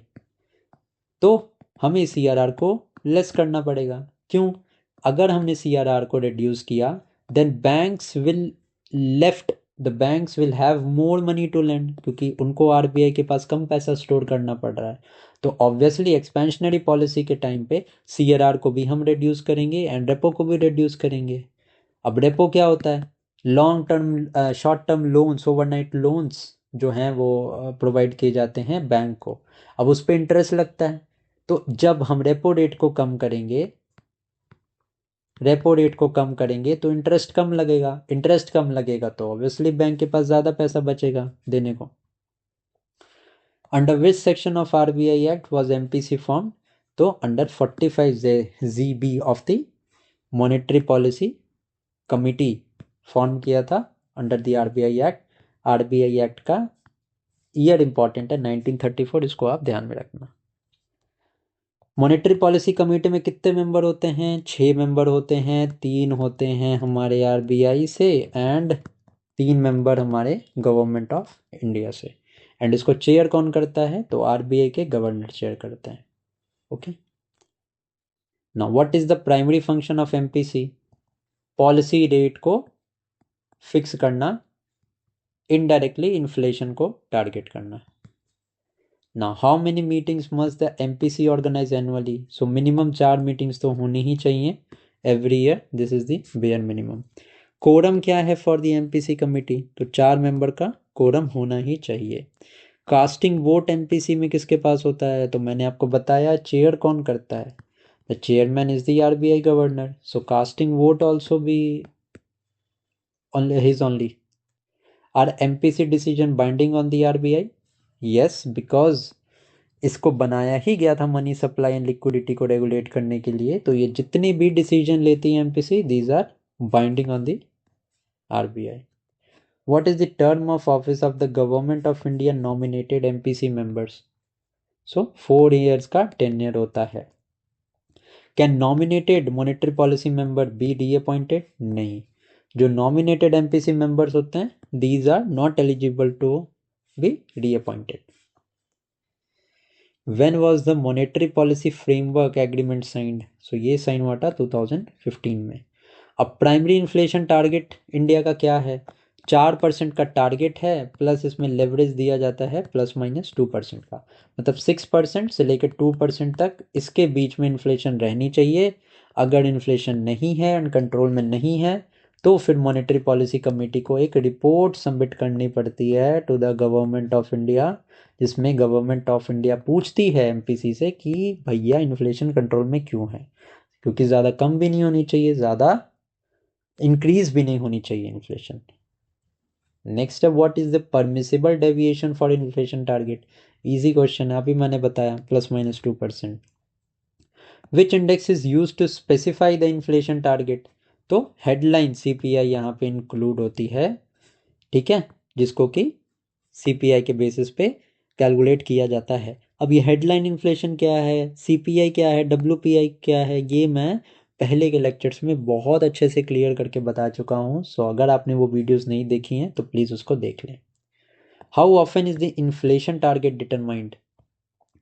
तो हमें CRR को लेस करना पड़ेगा। क्यों? अगर हमने CRR को रिड्यूस किया then banks will have more money to lend, क्योंकि उनको आरबीआई के पास कम पैसा स्टोर करना पड़ रहा है। तो ऑब्वियसली एक्सपेंशनरी पॉलिसी के टाइम पे CRR को भी हम रिड्यूस करेंगे एंड रेपो को भी रिड्यूस करेंगे। अब रेपो क्या होता है? Long term short term loans, overnight loans जो हैं वो प्रोवाइड किए जाते हैं बैंक को। अब उस पर इंटरेस्ट लगता है। तो जब हम रेपो रेट को कम करेंगे तो इंटरेस्ट कम लगेगा तो ऑब्वियसली बैंक के पास ज़्यादा पैसा बचेगा देने को। Under which section of RBI act was MPC form? तो under 45 GB of the monetary policy committee form किया था under the RBI act. RBI act का ईयर इंपॉर्टेंट है 1934, इसको आप ध्यान में रखना। मॉनेटरी पॉलिसी कमेटी में कितने मेंबर होते हैं? 6 मेंबर होते हैं। 3 होते हैं हमारे आरबीआई से एंड 3 मेंबर हमारे गवर्नमेंट ऑफ इंडिया से। एंड इसको चेयर कौन करता है? तो आरबीआई के गवर्नर चेयर करते हैं। Okay, now what is the primary function of MPC? Policy rate को फिक्स करना, इनडायरेक्टली इन्फ्लेशन को टारगेट करना। Now how many meetings must the MPC organise annually? सो मिनिमम 4 मीटिंग्स तो होनी ही चाहिए every year, this is the bare minimum. Quorum क्या है फॉर द एमपीसी कमिटी? तो 4 मेंबर का कोरम होना ही चाहिए। कास्टिंग वोट एमपीसी में किसके पास होता है? तो मैंने आपको बताया चेयर कौन करता है? The chairman is the RBI governor, so casting vote also be his only. Are MPC decision binding on the RBI? Yes, because इसको बनाया ही गया था मनी सप्लाई एंड लिक्विडिटी को रेगुलेट करने के लिए, तो ये जितनी भी डिसीजन लेती है MPC, these are binding on the RBI. What is the term of office of the government of India nominated MPC members? So 4 years का टेन्योर होता है। Can nominated monetary policy member be reappointed? नहीं, जो nominated MPC members होते हैं these are not eligible to be reappointed. When was the monetary policy framework agreement signed? So ये sign हुआ था 2015 में। अब प्राइमरी इन्फ्लेशन टारगेट इंडिया का क्या है? 4% का टारगेट है, प्लस इसमें लेवरेज दिया जाता है ±2% का, मतलब 6% से लेकर 2% तक इसके बीच में इन्फ्लेशन रहनी चाहिए। अगर इन्फ्लेशन नहीं है एंड कंट्रोल में नहीं है तो फिर मॉनेटरी पॉलिसी कमेटी को एक रिपोर्ट सबमिट करनी पड़ती है to the government of India, जिसमें गवर्नमेंट ऑफ इंडिया पूछती है एमपीसी से कि भैया इन्फ्लेशन कंट्रोल में क्यों है, क्योंकि ज़्यादा कम भी नहीं होनी चाहिए, ज़्यादा इंक्रीज भी नहीं होनी चाहिए इन्फ्लेशन। नेक्स्ट है what is the permissible deviation for inflation target? Easy question है, अभी मैंने बताया ±2%। Which index is use to specify the inflation target? तो हेडलाइन सीपीआई यहाँ पे इंक्लूड होती है, ठीक है, जिसको कि सीपीआई के बेसिस पे कैलकुलेट किया जाता है। अब ये हेडलाइन इन्फ्लेशन क्या है, सीपीआई क्या है, डब्ल्यूपीआई क्या है, ये मैं पहले के लेक्चर्स में बहुत अच्छे से क्लियर करके बता चुका हूँ। सो अगर आपने वो वीडियोस नहीं देखी हैं तो प्लीज़ उसको देख लें। How often is the inflation target determined?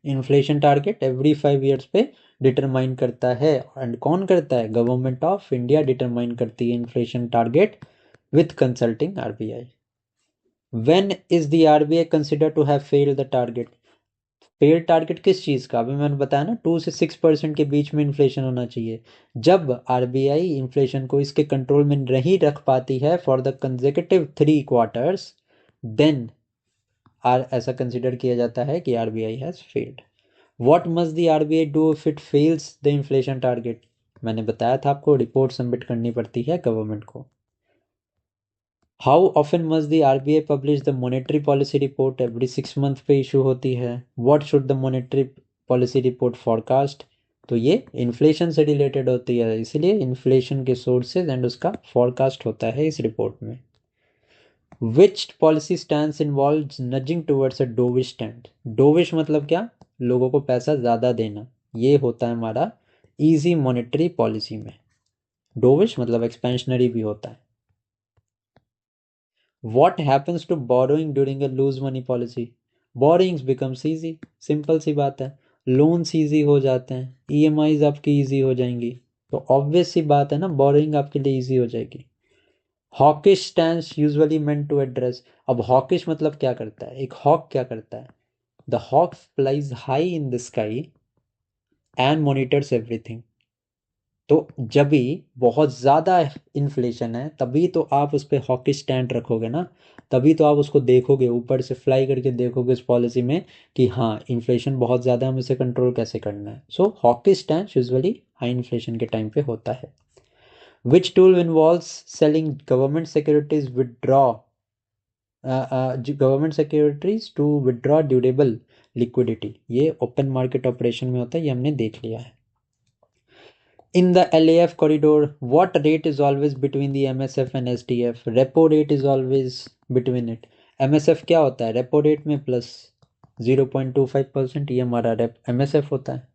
Inflation target every 5 years पे डिटरमाइन करता है। एंड कौन करता है? गवर्नमेंट ऑफ इंडिया डिटरमाइन करती है inflation target with consulting RBI. When is the RBI considered to have failed the target? Fail target किस चीज का? अभी मैंने बताया ना 2 से 6% के बीच में इन्फ्लेशन होना चाहिए। जब आरबीआई इन्फ्लेशन को इसके कंट्रोल में नहीं रख पाती है for the consecutive 3 quarters, then ऐसा कंसिडर किया जाता है कि RBI has failed. What must the RBI do if it fails the inflation target? मैंने बताया था आपको रिपोर्ट सबमिट करनी पड़ती है गवर्नमेंट को। How often must the RBI publish the monetary policy report? Every 6 month पे इशू होती है। What should the monetary policy report forecast? तो ये इन्फ्लेशन से रिलेटेड होती है, इसलिए इन्फ्लेशन के सोर्सेज एंड उसका फॉरकास्ट होता है इस रिपोर्ट में। विच policy stand involve nudging towards a dovish stand? Dovish मतलब क्या? लोगों को पैसा ज़्यादा देना, ये होता है हमारा ईजी मॉनेटरी पॉलिसी में। डोविश मतलब एक्सपेंशनरी भी होता है। What happens to borrowing during a lose money policy? Borrowings becomes easy, simple सी बात है, लोन्स ईजी हो जाते हैं, ईएमआईज आपकी ईजी हो जाएंगी, तो ऑब्वियस सी बात है ना, बोरोइंग आपके लिए ईजी हो जाएगी। Hawkish stance usually meant to address. अब हॉकिश मतलब क्या करता है? एक हॉक क्या करता है? The hawk flies high in the sky and monitors everything. तो जब भी बहुत ज़्यादा इन्फ्लेशन है तभी तो आप उस पर हॉकी स्टैंड रखोगे ना, तभी तो आप उसको देखोगे, ऊपर से फ्लाई करके देखोगे उस पॉलिसी में कि हाँ इन्फ्लेशन बहुत ज़्यादा, हम इसे कंट्रोल कैसे करना है। So hawkish stance usually high inflation के टाइम पे होता है। Which tool involves selling government securities withdraw government securities to withdraw durable liquidity, ये ओपन मार्केट ऑपरेशन में होता है, ये हमने देख लिया है। In the LAF corridor, what rate is always between the MSF and SDF? Repo rate is always between it. MSF क्या होता है? रेपो रेट में प्लस 0.25%, ये हमारा MSF होता है।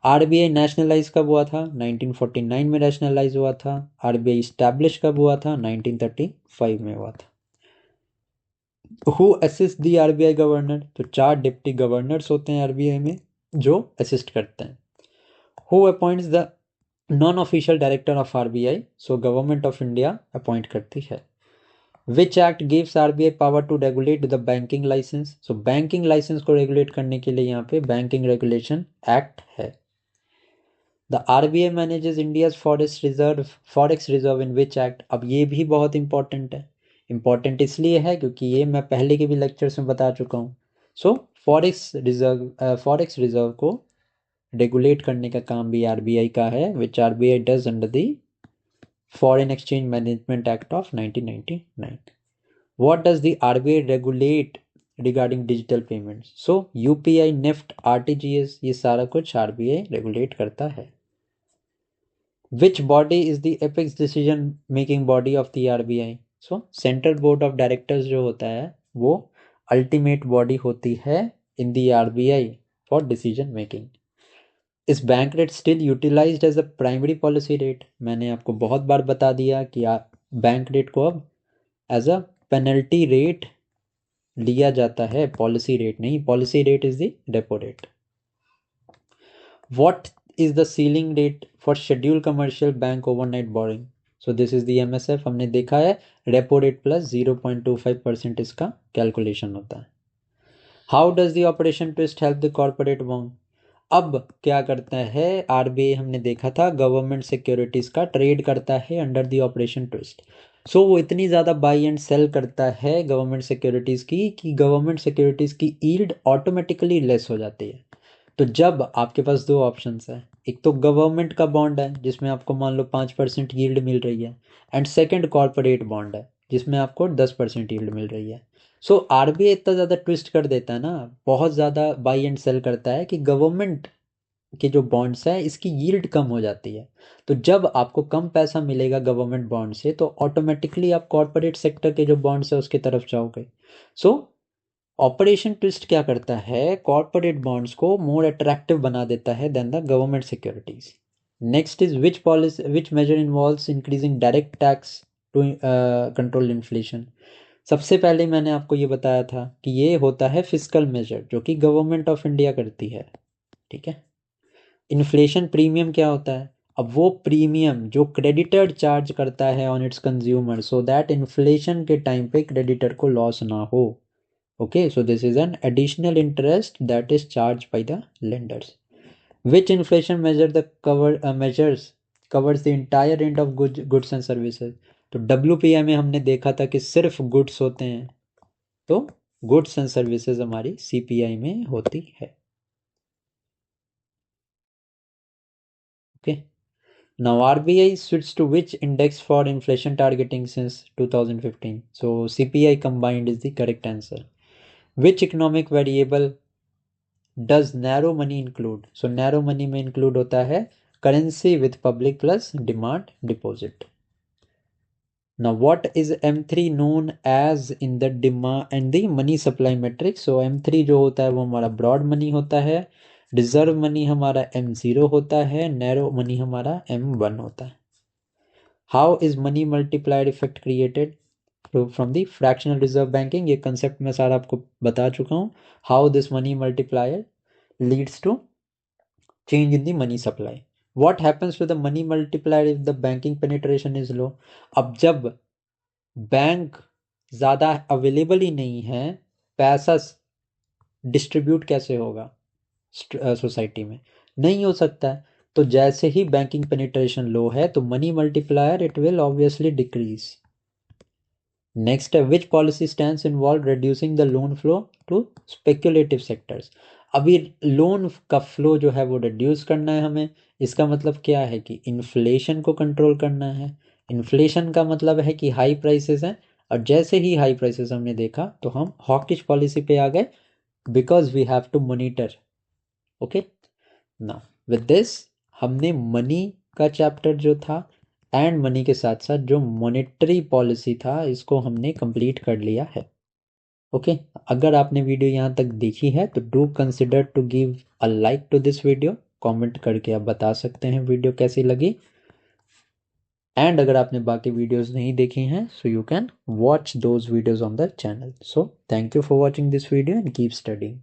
RBI नेशनलाइज कब हुआ था? 1949 में नेशनलाइज हुआ था। RBI स्टैब्लिश कब हुआ था? 1935 में हुआ था। Who assist the RBI governor? तो 4 डिप्टी गवर्नर्स होते हैं RBI में जो असिस्ट करते हैं। Who appoints the non official director of RBI? So government of India appoint करती है। Which act gives RBI power to regulate the banking license? So banking license को रेगुलेट करने के लिए यहाँ पे बैंकिंग रेगुलेशन एक्ट है। The RBI manages India's forex reserve in which act? अब ये भी बहुत इंपॉर्टेंट है। इंपॉर्टेंट इसलिए है क्योंकि ये मैं पहले के भी लेक्चर्स में बता चुका हूँ। सो फॉरेक्स रिजर्व को रेगुलेट करने का काम भी RBI का है, विच RBI does under the foreign exchange management act of 1999। What does the RBI regulate regarding digital payments? So UPI, NEFT, RTGS, ये सारा कुछ RBI रेगुलेट करता है। Which body is the apex decision making body of the RBI? So Central Board of Directors जो होता है वो ultimate body होती है in the RBI for decision making. Is bank rate still utilized as a primary policy rate? मैंने आपको बहुत बार बता दिया कि बैंक रेट को अब एज अ पेनल्टी रेट लिया जाता है, पॉलिसी रेट नहीं। Policy rate is the repo rate. What is the ceiling rate for schedule commercial bank overnight boring? So this is the MSF, हमने देखा है रेपो रेट प्लस 0.25% इसका calculation होता है। How does the operation twist help the corporate bond? अब क्या करता है RBI, हमने देखा था गवर्नमेंट सिक्योरिटीज का ट्रेड करता है अंडर द ऑपरेशन ट्विस्ट। सो वो इतनी ज़्यादा बाई एंड सेल करता है गवर्नमेंट सिक्योरिटीज़ की कि गवर्नमेंट सिक्योरिटीज़ की यील्ड ऑटोमेटिकली लेस हो जाती है। तो जब आपके पास दो ऑप्शंस है, एक तो गवर्नमेंट का बॉन्ड है जिसमें आपको मान लो 5% यील्ड मिल रही है, एंड सेकंड कॉर्पोरेट बॉन्ड है जिसमें आपको 10% यील्ड मिल रही है। सो RBI इतना ज़्यादा ट्विस्ट कर देता है ना, बहुत ज़्यादा बाई एंड सेल करता है कि गवर्नमेंट के जो बॉन्ड्स हैं इसकी यील्ड कम हो जाती है। तो जब आपको कम पैसा मिलेगा गवर्नमेंट बॉन्ड से तो ऑटोमेटिकली आप कॉर्पोरेट सेक्टर के जो बॉन्ड्स है उसकी तरफ जाओगे। सो ऑपरेशन ट्विस्ट क्या करता है, कॉर्पोरेट बॉन्ड्स को मोर अट्रैक्टिव बना देता है then the government securities. Next is which measure involves increasing direct tax to control inflation? सबसे पहले मैंने आपको ये बताया था कि ये होता है फिस्कल मेजर जो कि गवर्नमेंट ऑफ इंडिया करती है, ठीक है। इन्फ्लेशन प्रीमियम क्या होता है? अब वो प्रीमियम जो क्रेडिटर चार्ज करता है on it's consumer so that inflation के टाइम पे क्रेडिटर को लॉस ना हो। Okay, so this is an additional interest that is charge by the lenders. Which inflation measure the measures covers the entire range of goods and services? तो WPI में हमने देखा था कि सिर्फ गुड्स होते हैं, तो गुड्स एंड सर्विसेज हमारी CPI में होती है। Okay. Now RBI switched to which index for inflation targeting since 2015? So CPI combined is the correct answer. Which economic variable does narrow money include? So narrow money में include होता है currency with public plus demand deposit. Now what is M3 known as in the demand and the money supply matrix? So M3 जो होता है वो हमारा broad money होता है, रिजर्व मनी हमारा M0 होता है, नैरो मनी हमारा M1 होता है। How is money multiplier effect created from the fractional reserve banking? ये कंसेप्ट मैं सारा आपको बता चुका हूँ। How this money multiplier leads to change in the money supply. What happens to the money multiplier if the banking penetration is low? अब जब bank ज़्यादा अवेलेबल ही नहीं है, पैसा डिस्ट्रीब्यूट कैसे होगा सोसाइटी में? नहीं हो सकता है। तो जैसे ही बैंकिंग पेनिट्रेशन लो है तो money multiplier it will obviously decrease. Next है which policy stands involve reducing the loan flow to speculative sectors? अभी लोन का फ्लो जो है वो रिड्यूस करना है हमें। इसका मतलब क्या है कि इन्फ्लेशन को कंट्रोल करना है। इन्फ्लेशन का मतलब है कि हाई प्राइसेस हैं, और जैसे ही हाई प्राइसेस हमने देखा तो हम हॉकिश पॉलिसी पे आ गए, because we have to monitor. Okay, now with this हमने मनी का चैप्टर जो था एंड मनी के साथ साथ जो मॉनेटरी पॉलिसी था इसको हमने कंप्लीट कर लिया है। ओके, अगर आपने वीडियो यहाँ तक देखी है तो do consider to give a like to this video. Comment करके आप बता सकते हैं वीडियो कैसी लगी। एंड अगर आपने बाकी वीडियोस नहीं देखी हैं so you can watch those videos on the channel. So thank you for watching this video and keep studying.